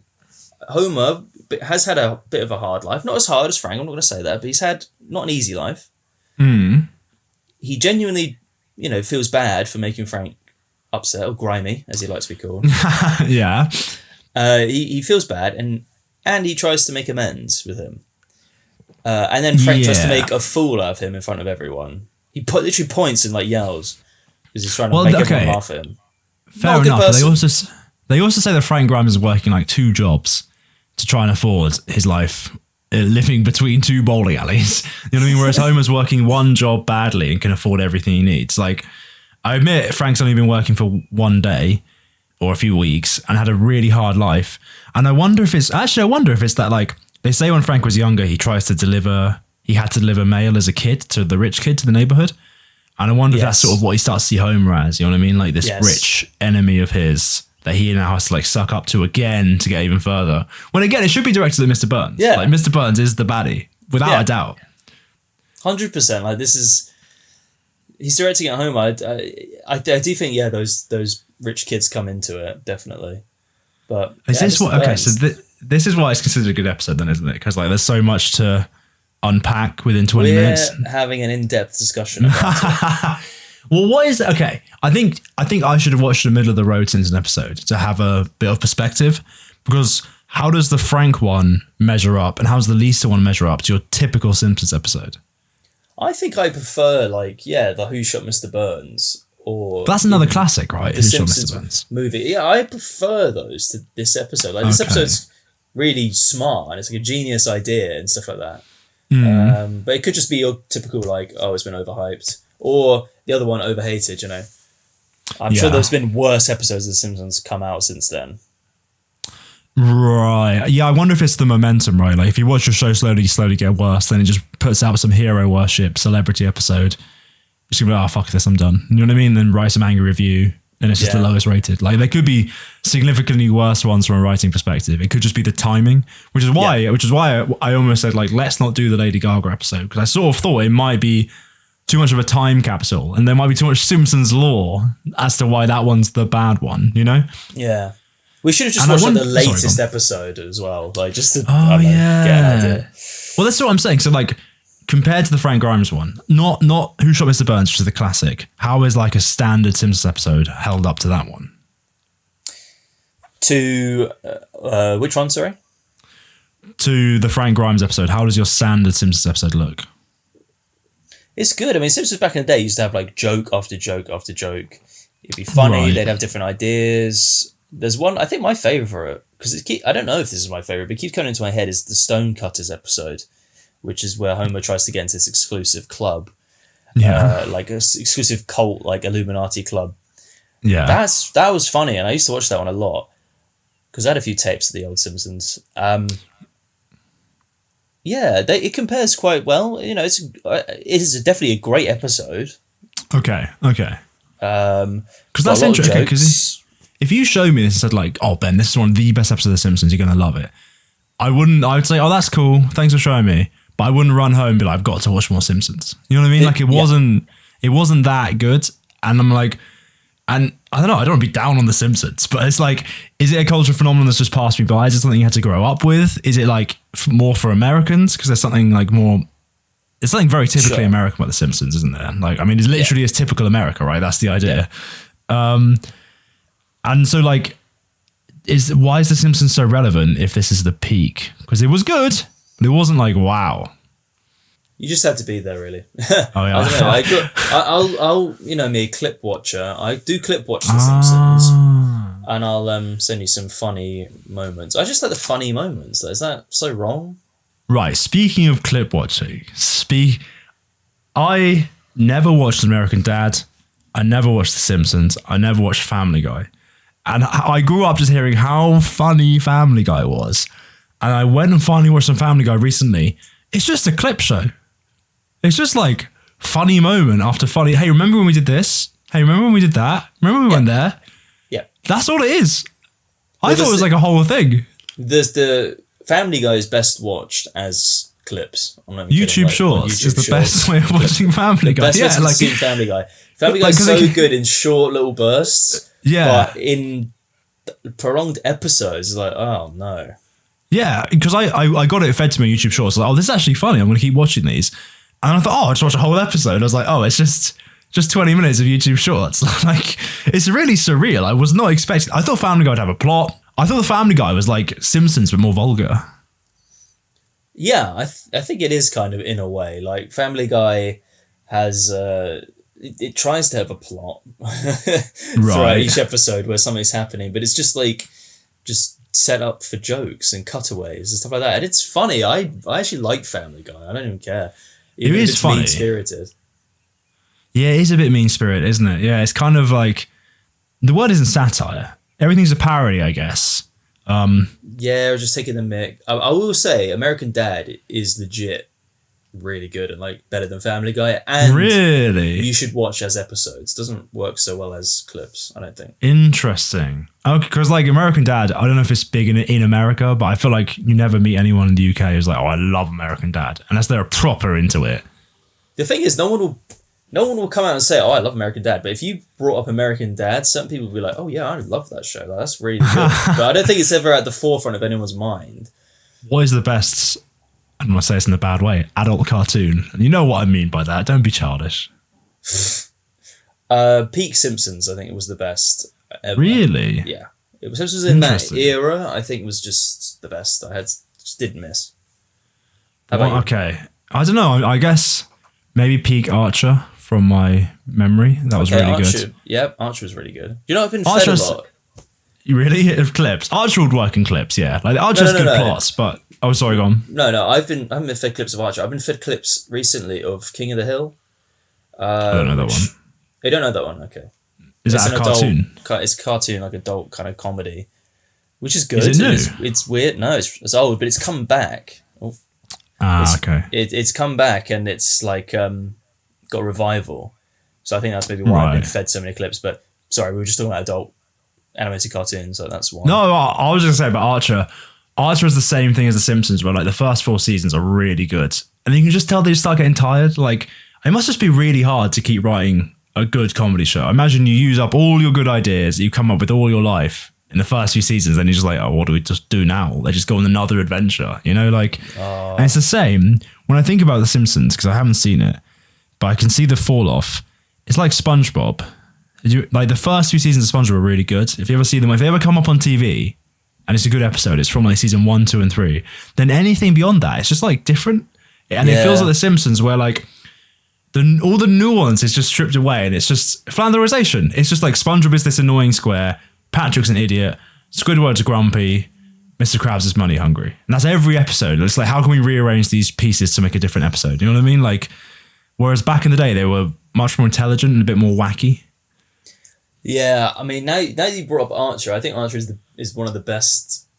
Homer has had a bit of a hard life. Not as hard as Frank, I'm not going to say that, but he's had not an easy life. Mm. He genuinely, feels bad for making Frank upset, or grimy, as he likes to be called. Yeah. He feels bad, and he tries to make amends with him. And then Frank tries to make a fool out of him in front of everyone. He literally points and like yells because he's trying to make everyone laugh at him. Fair enough. They also say that Frank Grimes is working like 2 jobs to try and afford his life, living between 2 bowling alleys. You know what I mean? Whereas Homer's working 1 job badly and can afford everything he needs. Like, I admit Frank's only been working for 1 day or a few weeks and had a really hard life. And I wonder if it's that like, they say when Frank was younger, he had to deliver mail as a kid to the rich kid to the neighborhood. And I wonder if that's sort of what he starts to see Homer as, you know what I mean? Like this rich enemy of his that he now has to like suck up to again to get even further. When again, it should be directed at Mr. Burns. Yeah. Like Mr. Burns is the baddie, without a doubt. 100%. Like he's directing at Homer. I do think, those rich kids come into it, definitely. But is this what? Okay, so this is why it's considered a good episode, then, isn't it? Because like there's so much to unpack within 20 minutes. Having an in-depth discussion about it. Well, what is okay? I think I should have watched the middle of the road Simpsons episode to have a bit of perspective, because how does the Frank one measure up, and how does the Lisa one measure up to your typical Simpsons episode? I think I prefer the Who Shot Mr. Burns. Or that's another classic, right? The Simpsons movie. Yeah, I prefer those to this episode. Like this episode's really smart and it's like a genius idea and stuff like that. But it could just be your typical it's been overhyped, or the other one overhated. I'm sure there's been worse episodes of The Simpsons come out since then. Right. Yeah, I wonder if it's the momentum, right? Like if you watch your show slowly get worse, then it just puts out some hero worship celebrity episode. Just gonna be like, fuck this, I'm done. You know what I mean? Then write some angry review, and it's just the lowest rated. Like there could be significantly worse ones from a writing perspective. It could just be the timing, which is why I almost said let's not do the Lady Gaga episode, because I sort of thought it might be too much of a time capsule, and there might be too much Simpsons lore as to why that one's the bad one. Yeah, we should have just watched the latest episode as well, just to get an idea. Well, that's what I'm saying. So compared to the Frank Grimes one, not Who Shot Mr. Burns, which is the classic, how is a standard Simpsons episode held up to that one? To which one, sorry? To the Frank Grimes episode. How does your standard Simpsons episode look? It's good. I mean, Simpsons back in the day used to have joke after joke after joke. It'd be funny. Right. They'd have different ideas. There's one, I think my favourite, because I don't know if this is my favourite, but it keeps coming into my head, is the Stonecutters episode, which is where Homer tries to get into this exclusive club. Yeah. Like a exclusive cult, like Illuminati club. Yeah. That was funny, and I used to watch that one a lot, because I had a few tapes of the old Simpsons. It compares quite well. You know, it is definitely a great episode. Okay. Because that's interesting, okay, because if you show me this and said like, oh Ben, this is one of the best episodes of The Simpsons, you're gonna love it. I would say, oh, that's cool, thanks for showing me. But I wouldn't run home and be like, I've got to watch more Simpsons. You know what I mean? It wasn't that good. And I'm like, and I don't know, I don't want to be down on The Simpsons, but it's like, is it a culture phenomenon that's just passed me by? Is it something you had to grow up with? Is it like more for Americans? Because there's something like more, it's something very typically American about The Simpsons, isn't there? Like, I mean, it's literally as typical America, right? That's the idea. Yeah. And so like, why is The Simpsons so relevant if this is the peak? Because it was good, but it wasn't like, wow. You just have to be there, really. Oh yeah. I don't know. I'll you know me, clip watcher. I do clip watch The Simpsons, and I'll send you some funny moments. I just like the funny moments. Is that so wrong? Right. Speaking of clip watching, I never watched American Dad. I never watched The Simpsons. I never watched Family Guy. And I grew up just hearing how funny Family Guy was. And I went and finally watched some Family Guy recently. It's just a clip show. It's just like funny moment after funny. Hey, remember when we did this? Hey, remember when we did that? Remember when we went there? Yeah. That's all it is. I thought it was like a whole thing. There's the Family Guy is best watched as clips. YouTube Shorts is the best way of watching Family Guy. Best way to consume Family Guy. Family Guy is so good in short little bursts. Yeah. But in prolonged episodes, it's like, oh no. Yeah, because I got it fed to me on YouTube Shorts. Like, oh, this is actually funny. I'm going to keep watching these. And I thought, oh, I'll just watch a whole episode. I was like, oh, it's just 20 minutes of YouTube Shorts. Like, it's really surreal. I was not expecting. I thought Family Guy would have a plot. I thought the Family Guy was like Simpsons, but more vulgar. Yeah, I think it is kind of in a way. Like, Family Guy has... It tries to have a plot throughout each episode where something's happening, but it's just like set up for jokes and cutaways and stuff like that. And it's funny. I actually like Family Guy. I don't even care. Even it is funny. Mean-spirited. Yeah, it is a bit mean-spirited, isn't it? Yeah, it's kind of like... The word isn't satire. Everything's a parody, I guess. Yeah, or just taking the mick. I will say American Dad is legit really good and like better than Family Guy, and really you should watch as episodes. Doesn't work so well as clips, I don't think. Interesting. Okay, because like American Dad, I don't know if it's big in America, but I feel like you never meet anyone in the UK who's like, oh, I love American Dad, unless they're proper into it. The thing is, no one will come out and say, oh, I love American Dad, but if you brought up American Dad, some people will be like, oh yeah, I love that show, like, that's really good. But I don't think it's ever at the forefront of anyone's mind. What is the best, I don't want to say this in a bad way, adult cartoon? And you know what I mean by that. Don't be childish. Peak Simpsons, I think it was the best ever. Really? Yeah. Simpsons in that era, I think was just the best. I just didn't miss. How about you? Okay. I don't know. I guess maybe peak Archer from my memory. That was really good. Yep, Archer was really good. Do you know I've been fed a lot? You really? Of clips? Archer would work in clips, yeah. Like Archer has good plots, but... Oh, sorry, go on. No, I haven't been fed clips of Archer. I've been fed clips recently of King of the Hill. I don't know that one. You don't know that one? Okay. Is that a cartoon? It's a cartoon, like adult kind of comedy, which is good. Is it new? It's weird. No, it's old, but it's come back. Oh. Okay. It's come back and it's like got a revival. So I think that's maybe why I've been fed so many clips. But sorry, we were just talking about adult animated cartoons, so that's why. No, I was just going to say about Archer. Archer is the same thing as The Simpsons, where like the first 4 seasons are really good. And you can just tell they start getting tired. Like, it must just be really hard to keep writing a good comedy show. I imagine you use up all your good ideas that you come up with all your life in the first few seasons, then you're just like, oh, what do we just do now? They just go on another adventure, you know? Like, and it's the same when I think about The Simpsons, because I haven't seen it, but I can see the fall off. It's like SpongeBob. Like the first few seasons of SpongeBob were really good. If you ever see them, if they ever come up on TV and it's a good episode, it's from like season 1, 2, and 3, then anything beyond that, it's just like different. And it feels like The Simpsons where like all the nuance is just stripped away and it's just flanderization. It's just like SpongeBob is this annoying square. Patrick's an idiot. Squidward's grumpy. Mr. Krabs is money hungry. And that's every episode. It's like, how can we rearrange these pieces to make a different episode? You know what I mean? Like, whereas back in the day, they were much more intelligent and a bit more wacky. Yeah, I mean, now you brought up Archer, I think Archer is one of the best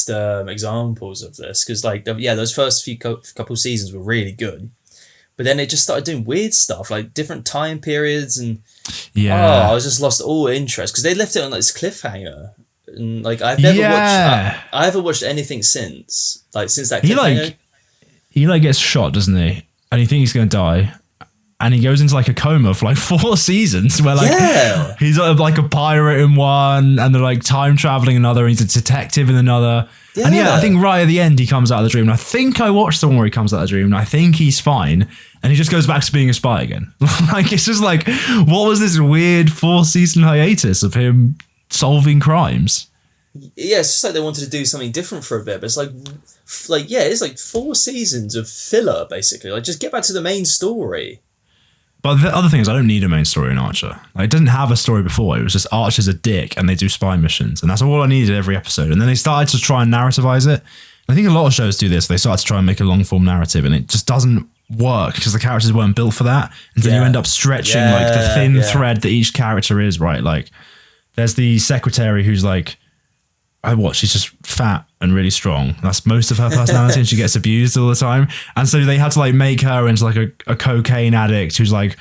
examples of this, because like, yeah, those first few couple seasons were really good, but then they just started doing weird stuff, like different time periods, and I was just lost all interest because they left it on like this cliffhanger, and like I haven't watched anything since that cliffhanger. He gets shot, doesn't he? And you think he's gonna die. And he goes into like a coma for like 4 seasons where like he's like a pirate in one, and they're like time traveling in another, and he's a detective in another. Yeah. And I think right at the end he comes out of the dream. And I think I watched the one where he comes out of the dream, and I think he's fine. And he just goes back to being a spy again. Like, it's just like, what was this weird 4-season hiatus of him solving crimes? Yeah, it's just like they wanted to do something different for a bit, but it's it's like 4 seasons of filler basically. Like, just get back to the main story. But the other thing is, I don't need a main story in Archer. Like, it didn't have a story before. It was just Archer's a dick and they do spy missions. And that's all I needed every episode. And then they started to try and narrativize it. I think a lot of shows do this. They started to try and make a long form narrative, and it just doesn't work because the characters weren't built for that. And then you end up stretching like the thin thread that each character is, right? Like, there's the secretary who's like, she's just fat and really strong. That's most of her personality, and she gets abused all the time. And so they had to like make her into like a cocaine addict who's like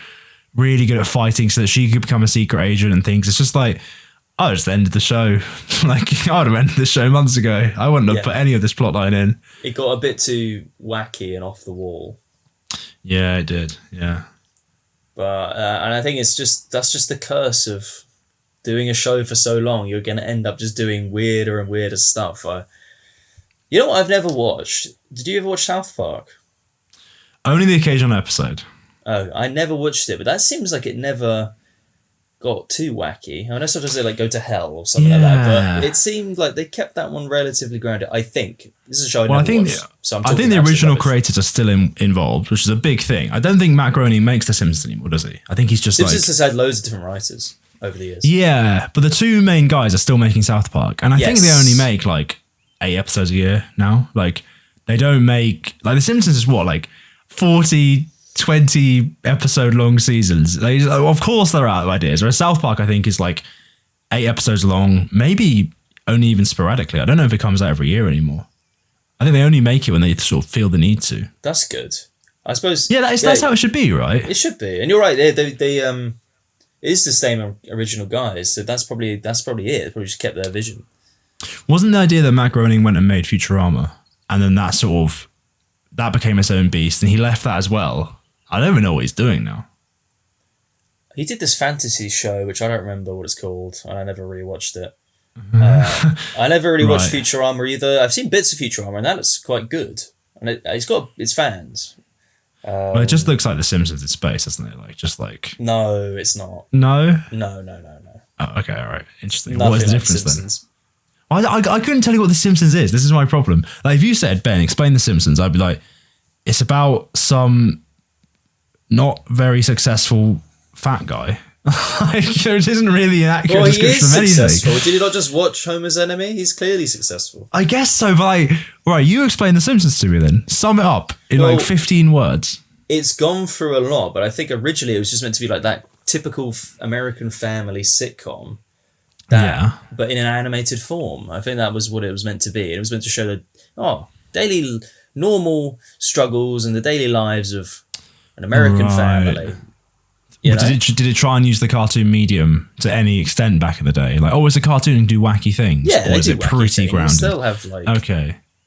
really good at fighting so that she could become a secret agent and things. It's just like, I just ended the show. Like, I would have ended the show months ago. I wouldn't have put any of this plotline in. It got a bit too wacky and off the wall. Yeah, it did. Yeah. But, and I think that's just the curse of doing a show for so long. You're going to end up just doing weirder and weirder stuff. You know what I've never watched? Did you ever watch South Park? Only the occasional episode. Oh, I never watched it, but that seems like it never got too wacky. I know sometimes they like go to hell or something like that, but it seemed like they kept that one relatively grounded. I think this is a show I never watched. So I think the original creators are still involved, which is a big thing. I don't think Matt Groening makes The Simpsons anymore, does he? I think he's just Simpsons has had loads of different writers over the years. Yeah, but the two main guys are still making South Park, and I think they only make like 8 episodes a year now. Like, they don't make like The Simpsons is what, like 40, 20 episode long seasons. Of course they're out of ideas. Whereas South Park, I think, is like 8 episodes long, maybe only even sporadically. I don't know if it comes out every year anymore. I think they only make it when they sort of feel the need to. That's good, I suppose. Yeah, that's how it should be, right? It should be, and you're right. They it is the same original guys, so that's probably it. They probably just kept their vision. Wasn't the idea that Matt Groening went and made Futurama, and then that became its own beast, and he left that as well? I don't even know what he's doing now. He did this fantasy show, which I don't remember what it's called, and I never really watched it. I never really watched Futurama either. I've seen bits of Futurama, and that looks quite good. And it's got its fans. Well, it just looks like The Simpsons in space, doesn't it? No, it's not. No? No. Oh, okay, all right. Interesting. Nothing what is the like difference Simpsons. then? I couldn't tell you what The Simpsons is. This is my problem. Like, if you said, Ben, explain The Simpsons, I'd be like, it's about some not very successful fat guy. Like, it isn't really an accurate description of anything. Successful. Did you not just watch Homer's Enemy? He's clearly successful. I guess so, but right, you explain The Simpsons to me then. Sum it up in 15 words. It's gone through a lot, but I think originally it was just meant to be like that typical American family sitcom. But in an animated form. I think that was what it was meant to be. It was meant to show the daily normal struggles and the daily lives of an American family. Did it try and use the cartoon medium to any extent back in the day? Like, it's a cartoon and do wacky things? Yeah, or is it pretty grounded? They still have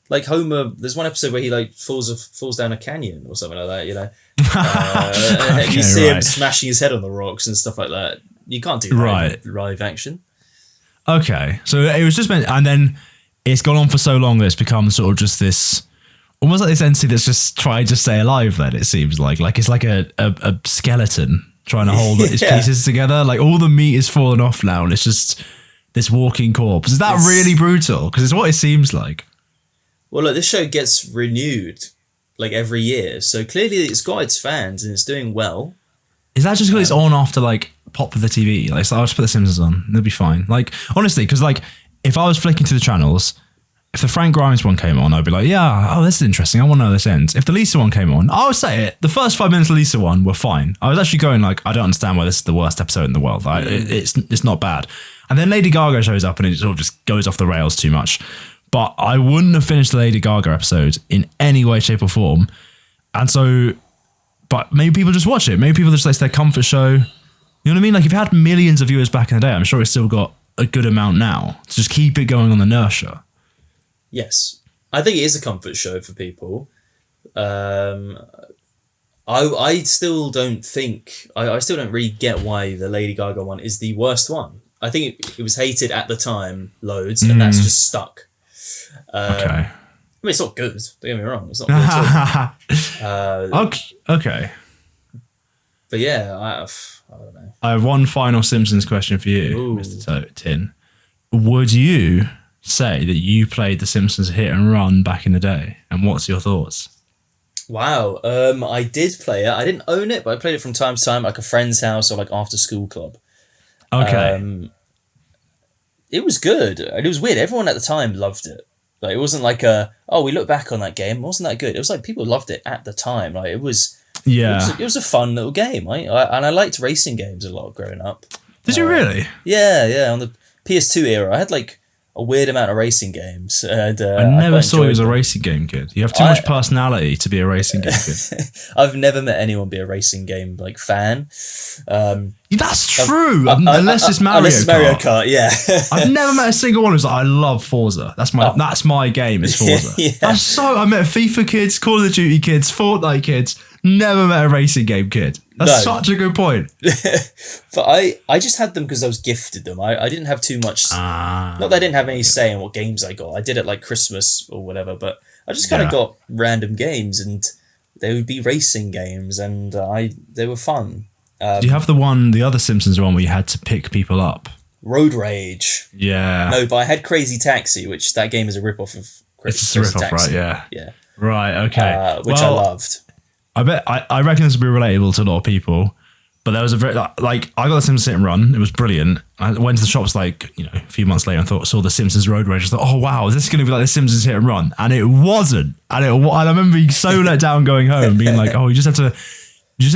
like Homer. There's one episode where he like falls down a canyon or something like that. You know, and you see him smashing his head on the rocks and stuff like that. You can't do live action. Okay, so it was just meant, and then it's gone on for so long that it's become sort of just this, almost like this entity that's just tried to stay alive. Then it seems like it's like a skeleton trying to hold its pieces together. Like, all the meat is falling off now, and it's just this walking corpse. Is that really brutal? Because it's what it seems like. Well, look, this show gets renewed like every year, so clearly it's got its fans and it's doing well. Is that just because it's on after like pop the TV. Like, so I'll just put The Simpsons on. It'll be fine. Like, honestly, because like if I was flicking through the channels, if the Frank Grimes one came on, I'd be like, yeah, oh, this is interesting. I want to know how this ends. If the Lisa one came on, I would say it. The first 5 minutes of the Lisa one were fine. I was actually going like, I don't understand why this is the worst episode in the world. Like, it's not bad. And then Lady Gaga shows up and it sort of just goes off the rails too much. But I wouldn't have finished the Lady Gaga episode in any way, shape or form. And so, but maybe people just watch it. Maybe people just, it's their comfort show. You know what I mean? Like if you had millions of viewers back in the day, I'm sure it's still got a good amount now. To just keep it going on the inertia. Yes. I think it is a comfort show for people. I still don't think... I still don't really get why the Lady Gaga one is the worst one. I think it was hated at the time, loads, and that's just stuck. Okay. I mean, it's not good. Don't get me wrong. It's not good at all. Okay. But yeah, I don't know. I have one final Simpsons question for you, Ooh. Mr. Tin. Would you say that you played The Simpsons Hit and Run back in the day? And what's your thoughts? Wow. I did play it. I didn't own it, but I played it from time to time, like a friend's house or like after school club. Okay. It was good. It was weird. Everyone at the time loved it. Like it wasn't like we look back on that game. It wasn't that good. It was like people loved it at the time. Like it was a fun little game. And I liked racing games a lot growing up. Did you really? Yeah. On the PS2 era, I had like a weird amount of racing games. And, I never saw you as a racing game kid. You have too much personality to be a racing game kid. I've never met anyone be a racing game like fan. That's true. Unless it's Mario Kart. Yeah. I've never met a single one who's like, I love Forza. That's my game. Is Forza. Yeah. I met FIFA kids, Call of Duty kids, Fortnite kids. Never met a racing game kid. That's such a good point. But I just had them because I was gifted them. I didn't have too much. Not that I didn't have any say in what games I got. I did it like Christmas or whatever. But I just kind of got random games, and they would be racing games, and they were fun. Do you have the other Simpsons one where you had to pick people up? Road Rage. Yeah. No, but I had Crazy Taxi, which that game is a rip-off of Crazy Taxi. It's a rip-off, right? Yeah. Yeah. Right, okay. Which I loved. I reckon this would be relatable to a lot of people, but there was a very, like, I got the Simpsons Hit and Run. It was brilliant. I went to the shops like, a few months later and saw the Simpsons Road Rage. I thought, oh wow, is this going to be like the Simpsons Hit and Run? And it wasn't. And I remember being so let down going home, being like, oh, you just have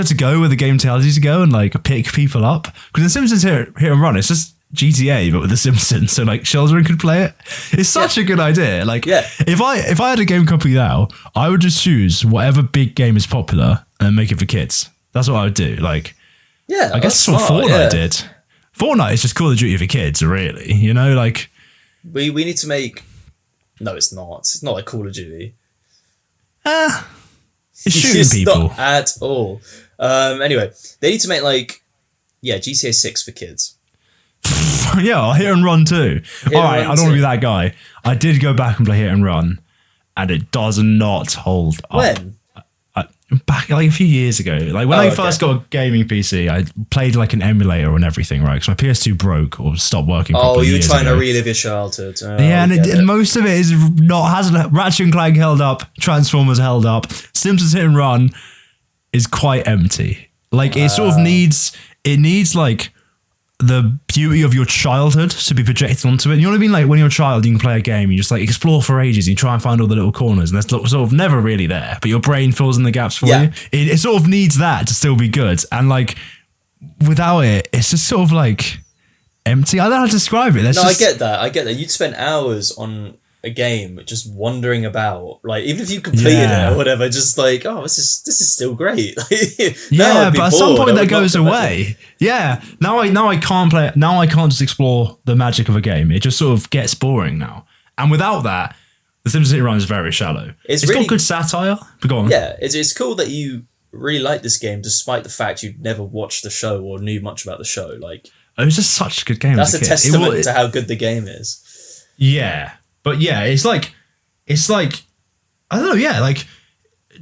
to go where the game tells you to go and like pick people up. Because the Simpsons Hit and Run, it's just GTA but with the Simpsons, so like children could play it. It's such a good idea. Like if I had a game company now, I would just choose whatever big game is popular and make it for kids. That's what I would do. Like I guess that's what Fortnite did. Fortnite is just Call of Duty for kids, really. Like we need to make. No, it's not. It's not like Call of Duty. It's shooting people. Not at all. Anyway, they need to make GTA 6 for kids. Yeah, Hit and Run too. All right, I don't want to be that guy. I did go back and play Hit and Run, and it does not hold up. When? Back like a few years ago. Like when I first got a gaming PC, I played like an emulator and everything, right? Because my PS2 broke or stopped working. Oh, you were trying to relive your childhood. And most of it is hasn't. Ratchet and Clank held up, Transformers held up, Simpsons Hit and Run is quite empty. Like it sort of needs like the beauty of your childhood to be projected onto it. You know what I mean? Like when you're a child, you can play a game, you just like explore for ages, and you try and find all the little corners, and that's sort of never really there, but your brain fills in the gaps for you. It sort of needs that to still be good. And like without it, it's just sort of like empty. I don't know how to describe it. I get that. You'd spend hours on a game just wandering about, like even if you completed it or whatever, just like, oh, this is still great. But at some point that goes away. Yeah, now I can't play it. Now I can't just explore the magic of a game. It just sort of gets boring now. And without that, The Simpsons Hit and Run is very shallow. It's really got good satire. But go on. Yeah, it's cool that you really like this game despite the fact you'd never watched the show or knew much about the show. Like it was just such a good game. That's a testament to how good the game is. Yeah. But yeah, it's like I don't know, like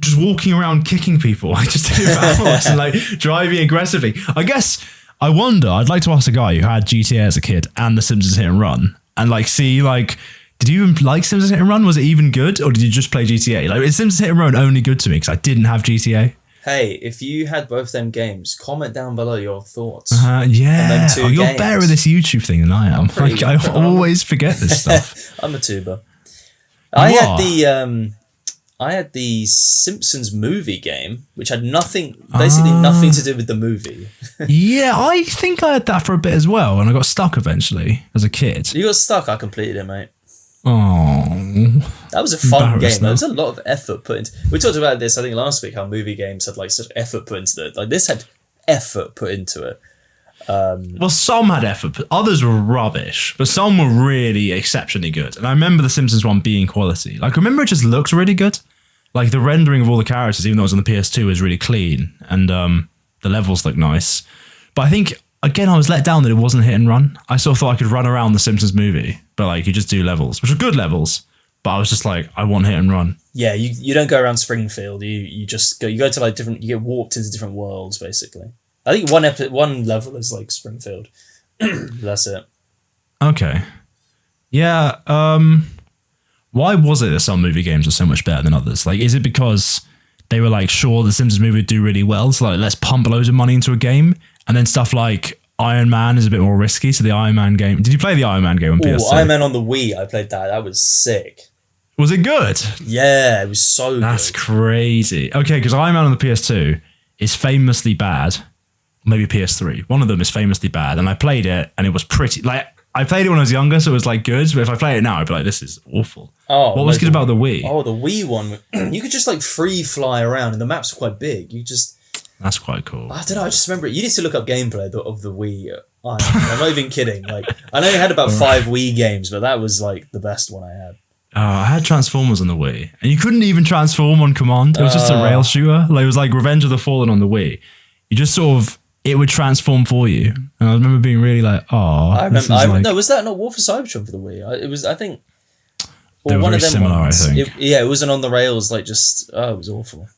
just walking around kicking people, like just doing hours and like driving aggressively. I guess I'd like to ask a guy who had GTA as a kid and The Simpsons Hit and Run and like see like, did you even like Simpsons Hit and Run? Was it even good, or did you just play GTA? Like is Simpsons Hit and Run only good to me because I didn't have GTA? Hey, if you had both them games, comment down below your thoughts. Yeah. on them two You're games. better at this YouTube thing than I am. I always forget this stuff. I'm a tuber. I had the Simpsons movie game, which had basically nothing to do with the movie. Yeah, I think I had that for a bit as well, and I got stuck eventually as a kid. You got stuck. I completed it, mate. Oh, that was a fun game. There was a lot of effort put into. We talked about this, I think, last week. How movie games had like such effort put into it. Like this had effort put into it. Well, some had effort, but others were rubbish. But some were really exceptionally good. And I remember the Simpsons one being quality. Like, I remember it just looked really good. Like the rendering of all the characters, even though it was on the PS2, was really clean, and the levels looked nice. But I think, again, I was let down that it wasn't hit and run. I sort of thought I could run around the Simpsons movie, but like you just do levels, which are good levels. But I was just like, I want hit and run. Yeah, you don't go around Springfield. You just go. You go to like different. You get warped into different worlds, basically. I think one level is like Springfield. That's it. Okay. Yeah. Why was it that some movie games are so much better than others? Like, is it because they were like, sure, the Simpsons movie would do really well, so like, let's pump loads of money into a game, and then stuff like Iron Man is a bit more risky, so the Iron Man game... Did you play the Iron Man game on PS2? Iron Man on the Wii, I played that. That was sick. Was it good? Yeah, it was so good. That's crazy. Okay, because Iron Man on the PS2 is famously bad. Maybe PS3. One of them is famously bad, and I played it, and it was pretty... Like, I played it when I was younger, so it was like good, but if I play it now, I'd be like, this is awful. What was good about the Wii? Oh, the Wii one. You could just like free fly around, and the maps are quite big. That's quite cool. I don't know, I just remember it. You need to look up gameplay of the Wii. I'm not even kidding. Like, I know you had about 5 Wii games, but that was like the best one I had. I had Transformers on the Wii, and you couldn't even transform on command. It was just a rail shooter. Like, it was like Revenge of the Fallen on the Wii. You just sort of... It would transform for you. And I remember being really like, oh. I remember. No, was that not War for Cybertron for the Wii? It was, I think... They were one very of them similar, ones. I think. It wasn't on the rails, like just... Oh, it was awful.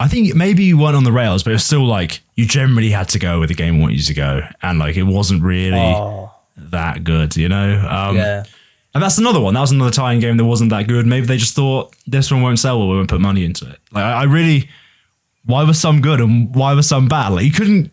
I think maybe you weren't on the rails, but it was still like, you generally had to go where the game wanted you to go. And like, it wasn't really that good, you know? Yeah. And that's another one. That was another tie-in game that wasn't that good. Maybe they just thought, this one won't sell well, we won't put money into it. Like, I really... Why was some good and why was some bad? Like, you couldn't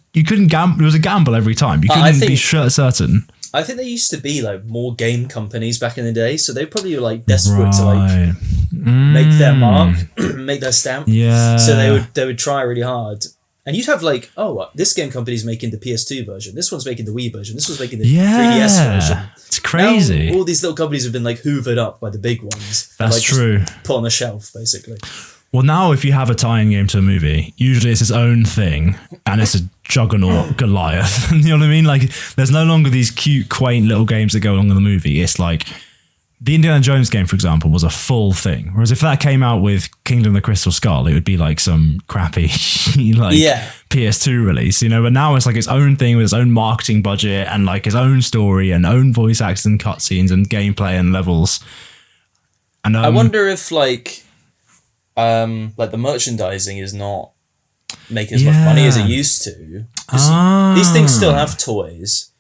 gamble. It was a gamble every time. You couldn't be certain. I think there used to be like more game companies back in the day, so they probably were like desperate to like make their mark, make their stamp. Yeah. So they would try really hard, and you'd have like, this game company's making the PS2 version, this one's making the Wii version, this one's making the 3DS version. It's crazy. Now, all these little companies have been like hoovered up by the big ones. That's like, true. Put on the shelf, basically. Well, now if you have a tie-in game to a movie, usually it's its own thing, and it's a juggernaut Goliath. You know what I mean? Like, there's no longer these cute, quaint little games that go along with the movie. It's like the Indiana Jones game, for example, was a full thing. Whereas if that came out with Kingdom of the Crystal Skull, it would be like some crappy PS2 release, you know? But now it's like its own thing with its own marketing budget and like its own story and own voice acts and cutscenes and gameplay and levels. And I wonder if like the merchandising is not making as much money as it used to. These things still have toys,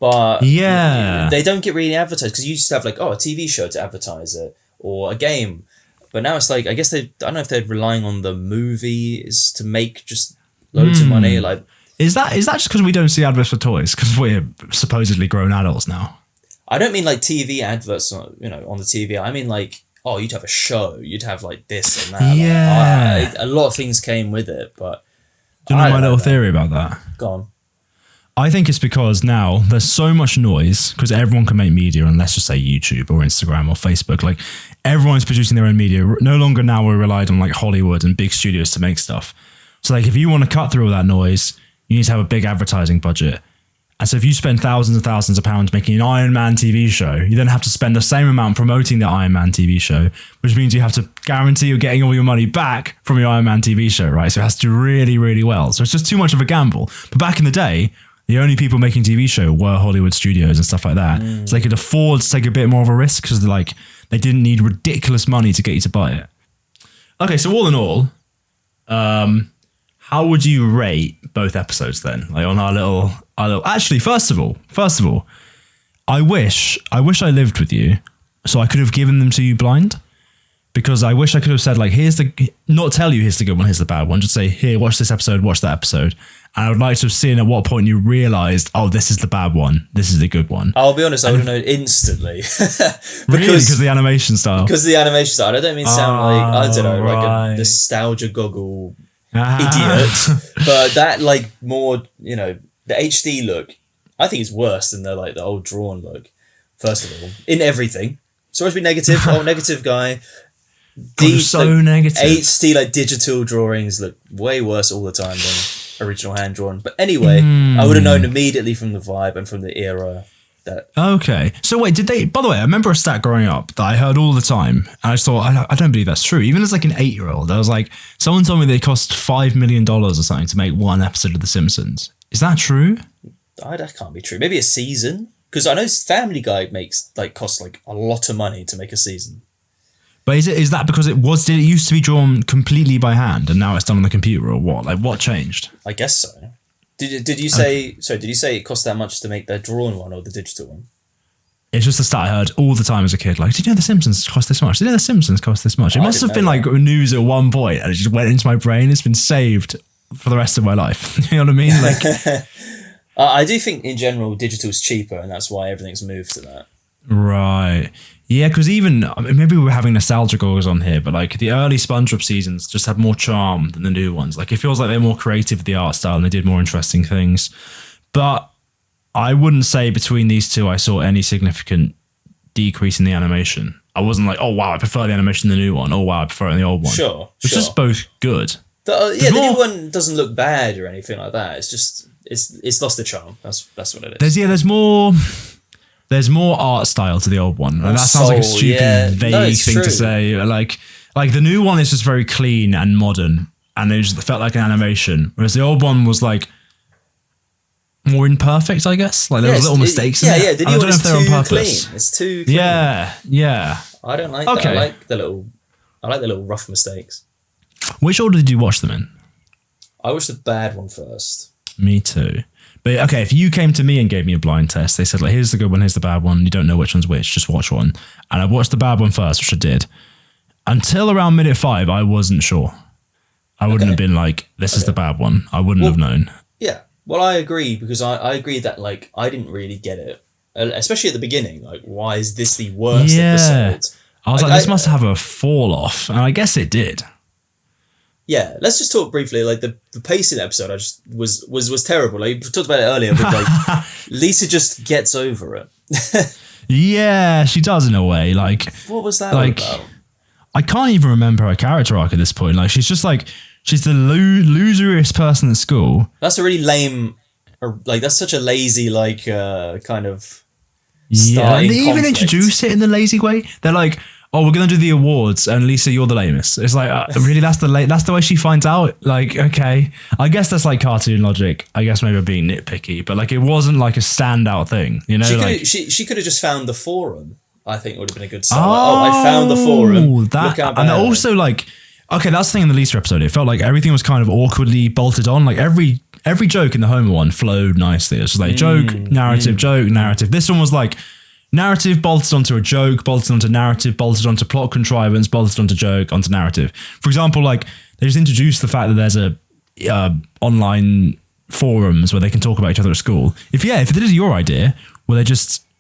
but they don't get really advertised, because you used to have like a TV show to advertise it or a game, but now it's like, I guess I don't know if they're relying on the movies to make just loads of money. Like, is that just because we don't see adverts for toys because we're supposedly grown adults now? I don't mean like TV adverts, on the TV. I mean like, you'd have a show, you'd have like this and that. Yeah. Like, a lot of things came with it, but... Do you know my little theory about that? Go on. I think it's because now there's so much noise, because everyone can make media on, let's just say, YouTube or Instagram or Facebook. Like, everyone's producing their own media. No longer now we're relied on like Hollywood and big studios to make stuff. So like, if you want to cut through all that noise, you need to have a big advertising budget. And so if you spend thousands and thousands of pounds making an Iron Man TV show, you then have to spend the same amount promoting the Iron Man TV show, which means you have to guarantee you're getting all your money back from your Iron Man TV show, right? So it has to do really, really well. So it's just too much of a gamble. But back in the day, the only people making TV show were Hollywood studios and stuff like that. So they could afford to take a bit more of a risk because they didn't need ridiculous money to get you to buy it. Okay, so all in all, how would you rate both episodes then? Like on our little actually, first of all, I wish I lived with you so I could have given them to you blind, because I wish I could have said like, not tell you here's the good one, here's the bad one. Just say, here, watch this episode, watch that episode. And I would like to have seen at what point you realised, oh, this is the bad one, this is the good one. I'll be honest, I would have known instantly. Really? Because of the animation style? Because of the animation style. I don't mean to sound like, I don't know, like a nostalgia goggle idiot. But that like more, you know, the HD look, I think is worse than the old drawn look, first of all. In everything. Sorry to be negative. Oh, negative guy. So negative. HD like digital drawings look way worse all the time than original hand drawn. But anyway, I would have known immediately from the vibe and from the era that. Okay, so wait, did they? By the way, I remember a stat growing up that I heard all the time, and I just thought I don't believe that's true. Even as like an 8-year-old, I was like, someone told me they cost $5 million or something to make one episode of The Simpsons. Is that true? That can't be true. Maybe a season, because I know Family Guy costs like a lot of money to make a season. But is that because did it used to be drawn completely by hand and now it's done on the computer, or what? Like, what changed? I guess so. Did you say did you say it cost that much to make the drawn one or the digital one? It's just a stat I heard all the time as a kid. Like, did you know The Simpsons cost this much? Did you know The Simpsons cost this much? It must have been like news at one point and it just went into my brain. It's been saved for the rest of my life. You know what I mean? Like, I do think in general digital's cheaper and that's why everything's moved to that. Right. Yeah, because even, maybe we're having nostalgia goggles on here, but like the early SpongeBob seasons just had more charm than the new ones. Like, it feels like they're more creative with the art style and they did more interesting things. But I wouldn't say between these two I saw any significant decrease in the animation. I wasn't like, oh wow, I prefer the animation in the new one. Oh wow, I prefer it in the old one. Sure. It's just both good. The new one doesn't look bad or anything like that. It's just, it's lost the charm. That's what it is. There's more art style to the old one. And that sounds like a stupid, vague thing to say. Like the new one is just very clean and modern, and it just felt like an animation. Whereas the old one was like more imperfect, I guess. Like there was little mistakes in it. Yeah, the new one is too clean. It's too clean. Yeah. I don't like that. I like the little rough mistakes. Which order did you watch them in? I watched the bad one first. Me too. But okay, if you came to me and gave me a blind test, they said, like, here's the good one, here's the bad one. You don't know which one's which, just watch one. And I watched the bad one first, which I did. Until around minute 5, I wasn't sure. I wouldn't have been like, this is the bad one. I wouldn't have known. Yeah. Well, I agree, because I agree that, like, I didn't really get it. Especially at the beginning. Like, why is this the worst episode? I was like, this must have a fall off. And I guess it did. Yeah, let's just talk briefly. Like the pace in the episode, I just was terrible. Like, we talked about it earlier, but like Lisa just gets over it. Yeah, she does in a way. Like, what was that like? About? I can't even remember her character arc at this point. Like, she's just like she's the loseriest person at school. That's a really lame. Like, that's such a lazy kind of. Yeah, and they even introduce it in the lazy way. They're like, oh, we're gonna do the awards, and Lisa, you're the lamest. It's like, really, that's the way she finds out. Like, okay, I guess that's like cartoon logic. I guess maybe I'm being nitpicky, but like, it wasn't like a standout thing, you know. She could have just found the forum. I think it would have been a good start. I found the forum. Look how bad. And also like, okay, that's the thing in the Lisa episode. It felt like everything was kind of awkwardly bolted on. Like every joke in the Homer one flowed nicely. It was like joke, narrative. This one was like, narrative bolted onto a joke, bolted onto narrative, bolted onto plot contrivance, bolted onto joke, onto narrative. For example, like they just introduced the fact that there's online forums where they can talk about each other at school. If it is your idea, where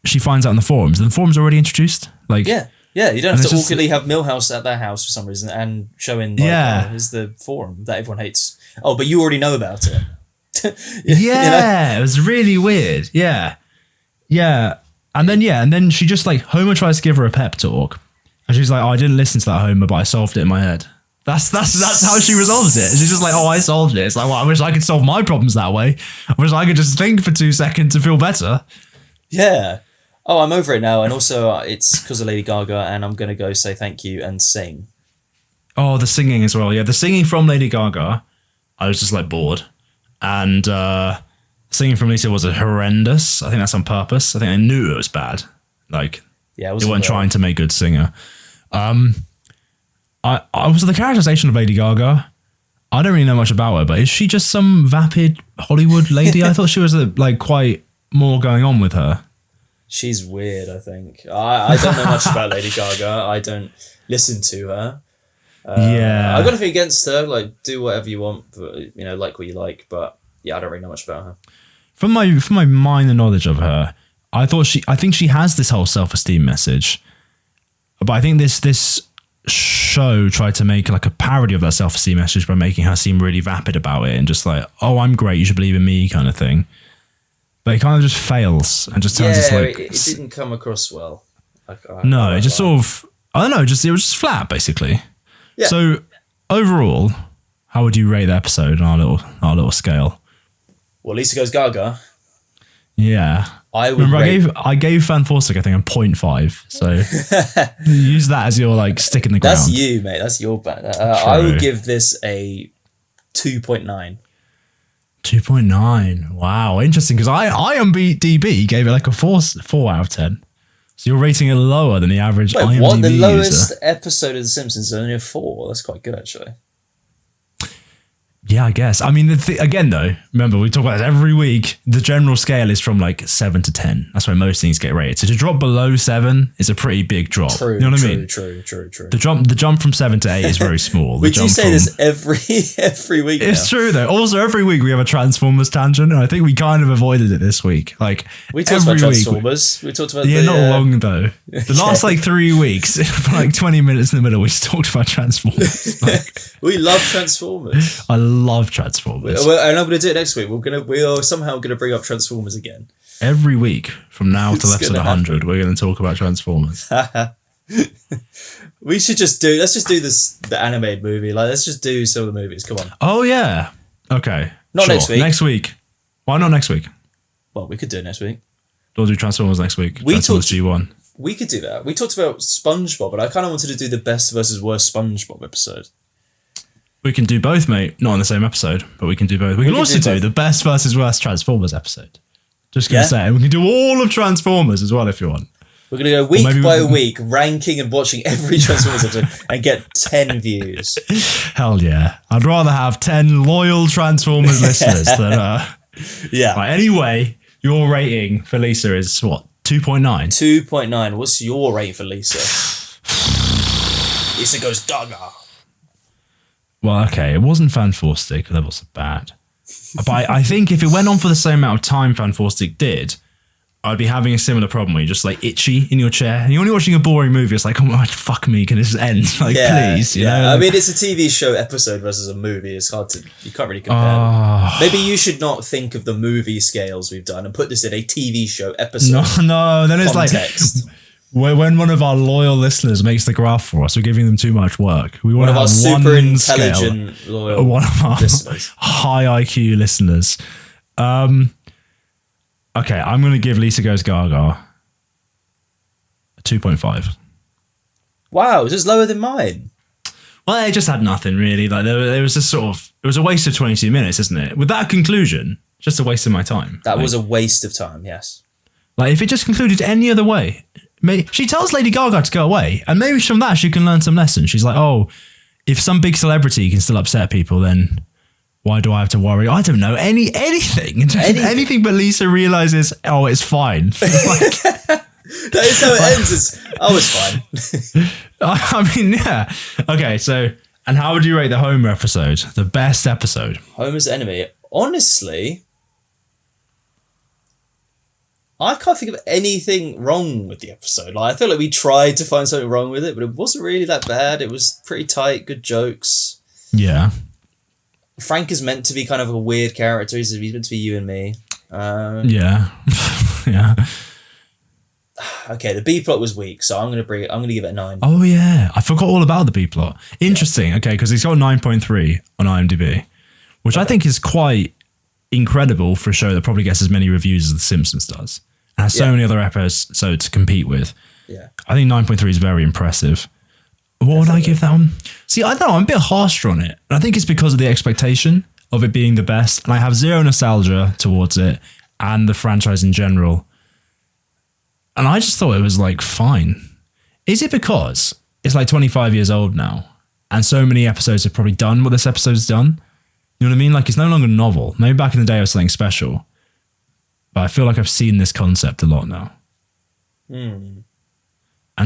she finds out in the forums, then the forums are already introduced. Like yeah, you don't have to awkwardly have Milhouse at their house for some reason and showing here's the forum that everyone hates. Oh, but you already know about it. It was really weird. Yeah. And then she just like, Homer tries to give her a pep talk, and she's like, oh, I didn't listen to that, Homer, but I solved it in my head. That's how she resolves it. She's just like, oh, I solved it. It's like, well, I wish I could solve my problems that way. I wish I could just think for 2 seconds and feel better. Yeah. Oh, I'm over it now. And also it's because of Lady Gaga, and I'm going to go say thank you and sing. Oh, the singing as well. Yeah, the singing from Lady Gaga, I was just like bored. And singing from Lisa was horrendous. I think that's on purpose. I think they knew it was bad. Like, they weren't trying to make good singer. I was the characterization of Lady Gaga. I don't really know much about her, but is she just some vapid Hollywood lady? I thought she was like quite more going on with her. She's weird, I think. I don't know much about Lady Gaga. I don't listen to her. I've got nothing against her. Like, do whatever you want, but like what you like. But yeah, I don't really know much about her. From my minor knowledge of her, I think she has this whole self-esteem message, but I think this show tried to make like a parody of that self-esteem message by making her seem really vapid about it and just like, oh, I'm great, you should believe in me, kind of thing. But it kind of just fails and just turns into like... it didn't come across well. It just sort of... I don't know, it was just flat, basically. Yeah. So, overall, how would you rate the episode on our little scale? Well, Lisa Goes Gaga. Yeah. I gave Fan Forstic, I think, a 0.5. So, use that as your, like, stick in the ground. That's you, mate. That's your bad. I would give this a 2.9. 2.9. Wow, interesting. Because IMDb gave it like a 4 out of 10. So you're rating it lower than the average IMDb what? The lowest user. episode of The Simpsons is only a 4. That's quite good, actually. Yeah, I guess. I mean, again, though, remember, we talk about this every week. The general scale is from like 7 to 10. That's where most things get rated. So to drop below 7 is a pretty big drop. True, you know what I mean? True. The jump from 7 to 8 is very small. We do say this every week. It's true, though. Also, every week we have a Transformers tangent, and I think we kind of avoided it this week. Like, we talked about Transformers. We talked about not long though. The last like 3 weeks, for like 20 minutes in the middle, we just talked about Transformers. We love Transformers. I love Transformers. And I'm going to do it next week. We are somehow going to bring up Transformers again. Every week from now till episode 100, we're going to talk about Transformers. Let's just do the animated movie. Like, let's just do some of the movies. Come on. Oh yeah. Okay. Next week. Next week. Why not next week? Well, we could do it next week. We'll do Transformers next week. Transformers G1. We could do that. We talked about SpongeBob, but I kind of wanted to do the best versus worst SpongeBob episode. We can do both, mate. Not on the same episode, but we can do both. We can also do the best versus worst Transformers episode. Just going to say, we can do all of Transformers as well if you want. We're going to go week by week, ranking and watching every Transformers episode and get 10 views. Hell yeah. I'd rather have 10 loyal Transformers listeners than... Yeah. Right, anyway, your rating for Lisa is what? 2.9? 2.9. What's your rating for Lisa? Lisa Goes Gaga. Well, okay, it wasn't Fan Forstic. That was bad. But I think if it went on for the same amount of time Fan Forstic did, I'd be having a similar problem where you're just like itchy in your chair. And you're only watching a boring movie. It's like, oh my, fuck me, can this end? Like, please, you know? I mean, it's a TV show episode versus a movie. It's hard to, you can't really compare. Maybe you should not think of the movie scales we've done and put this in a TV show episode. No, then it's context. Like... When one of our loyal listeners makes the graph for us, we're giving them too much work. We want to have super one intelligent, scale, loyal one of our listeners. high IQ listeners. Okay, I'm going to give Lisa Goes Gaga a 2.5. Wow, is this lower than mine? Well, it just had nothing really. Like there was this sort of, it was a waste of 22 minutes, isn't it? With that conclusion, just a waste of my time. That was a waste of time, yes. Like if it just concluded any other way. She tells Lady Gaga to go away, and maybe from that she can learn some lessons. She's like, oh, if some big celebrity can still upset people, then why do I have to worry? I don't know, anything. Anything but Lisa realizes, oh, it's fine. That is how it ends. It's fine. I mean, yeah. Okay, so, and how would you rate the Homer episode? The best episode? Homer's enemy. Honestly, I can't think of anything wrong with the episode. Like, I feel like we tried to find something wrong with it, but it wasn't really that bad. It was pretty tight, good jokes. Yeah. Frank is meant to be kind of a weird character. He's meant to be you and me. Yeah. Yeah. Okay, the B plot was weak, so I'm gonna give it a 9. Oh yeah, I forgot all about the B plot. Interesting. Okay, because he's got 9.3 on IMDb, which I think is quite incredible for a show that probably gets as many reviews as The Simpsons does, and has so many other episodes to compete with. Yeah, I think 9.3 is very impressive. What would I give that one? See, I don't know. I'm a bit harsher on it. I think it's because of the expectation of it being the best, and I have zero nostalgia towards it and the franchise in general. And I just thought it was like fine. Is it because it's like 25 years old now, and so many episodes have probably done what this episode's done? You know what I mean? Like, it's no longer novel. Maybe back in the day it was something special, but I feel like I've seen this concept a lot now. And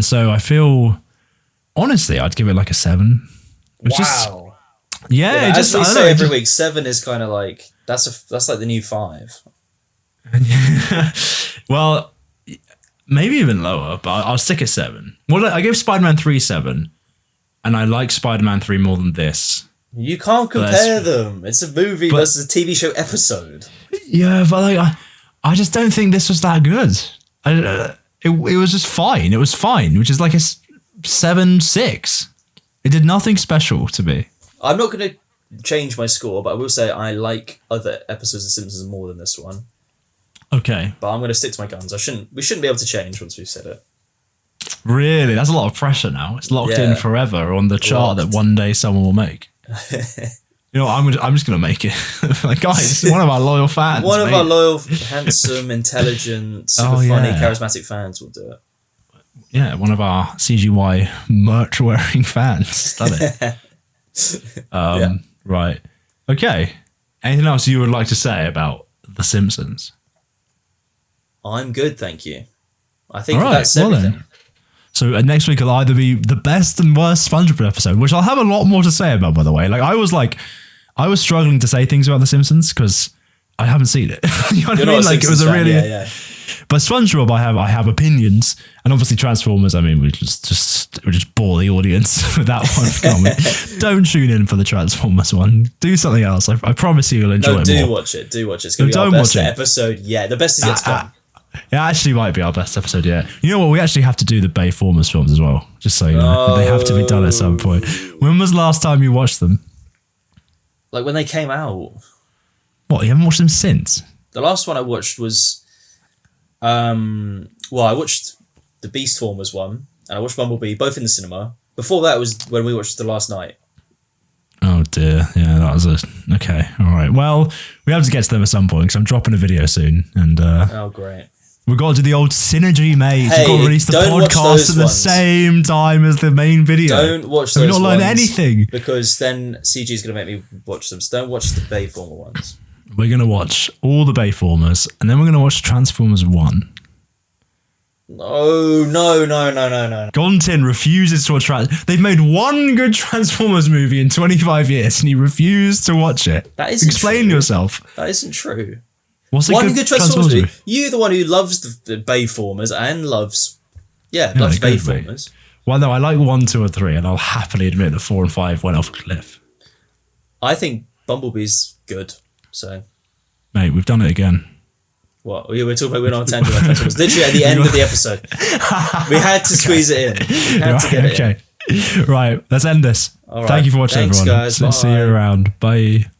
so I feel, honestly, I'd give it like a 7. Wow. Yeah, as we say every week, 7 is kind of like that's like the new 5. Well, maybe even lower, but I'll stick at 7. Well, I gave Spider-Man 3 7, and I like Spider-Man 3 more than this. You can't compare them. It's a movie versus a TV show episode. Yeah, but like I just don't think this was that good. It was just fine. It was fine, which is like a 7-6. It did nothing special to me. I'm not going to change my score, but I will say I like other episodes of Simpsons more than this one. Okay. But I'm going to stick to my guns. We shouldn't be able to change once we've said it. Really? That's a lot of pressure now. It's locked in forever on the chart that one day someone will make. You know, I'm just going to make it. Like, guys, one of our loyal fans. One of our loyal, handsome, intelligent, super funny, charismatic fans will do it. Yeah, one of our CGY merch-wearing fans. Done it. Right. Okay. Anything else you would like to say about The Simpsons? I'm good, thank you. I think that's everything. Then. So next week will either be the best and worst SpongeBob episode, which I'll have a lot more to say about, by the way. Like I was struggling to say things about The Simpsons because I haven't seen it. You know what I mean? Like it was a really. Yeah. But SpongeBob, I have opinions, and obviously Transformers. I mean, we just bore the audience with that one. Don't tune in for the Transformers one. Do something else. I promise you, you'll enjoy it more. Watch it. Do watch it. It's going to be our best episode. Yeah, the best is yet to come. It actually might be our best episode yet. You know what? We actually have to do the Bayformers films as well. Just so you know, they have to be done at some point. When was the last time you watched them? Like when they came out. What? You haven't watched them since? The last one I watched was. I watched the Beastformers one, and I watched Bumblebee, both in the cinema. Before that was when we watched The Last Night. Oh dear, yeah, that was okay. All right, well, we have to get to them at some point because I'm dropping a video soon, and oh great, we've got to do the old synergy, mate. We've got to release the podcast at the same time as the main video. Don't watch those. We've not learned anything because then CG is going to make me watch them. So don't watch the Bayformer ones. We're going to watch all the Bayformers, and then we're going to watch Transformers 1. No. Gontin refuses to watch They've made one good Transformers movie in 25 years, and he refused to watch it. That isn't Explain true. yourself. That isn't true. What's a good Transformers movie? You're the one who loves the Bayformers and loves Bayformers. Well, no, I like 1, 2, and 3, and I'll happily admit that 4 and 5 went off a cliff. I think Bumblebee's good. So, mate, we've done it again. What? We were talking about we're on a tangent about Transformers. Literally at the end of the episode. We had to squeeze it in. We had to get it in. Right, let's end this. All right. Thank you for watching, everyone. Guys. See you around. Bye.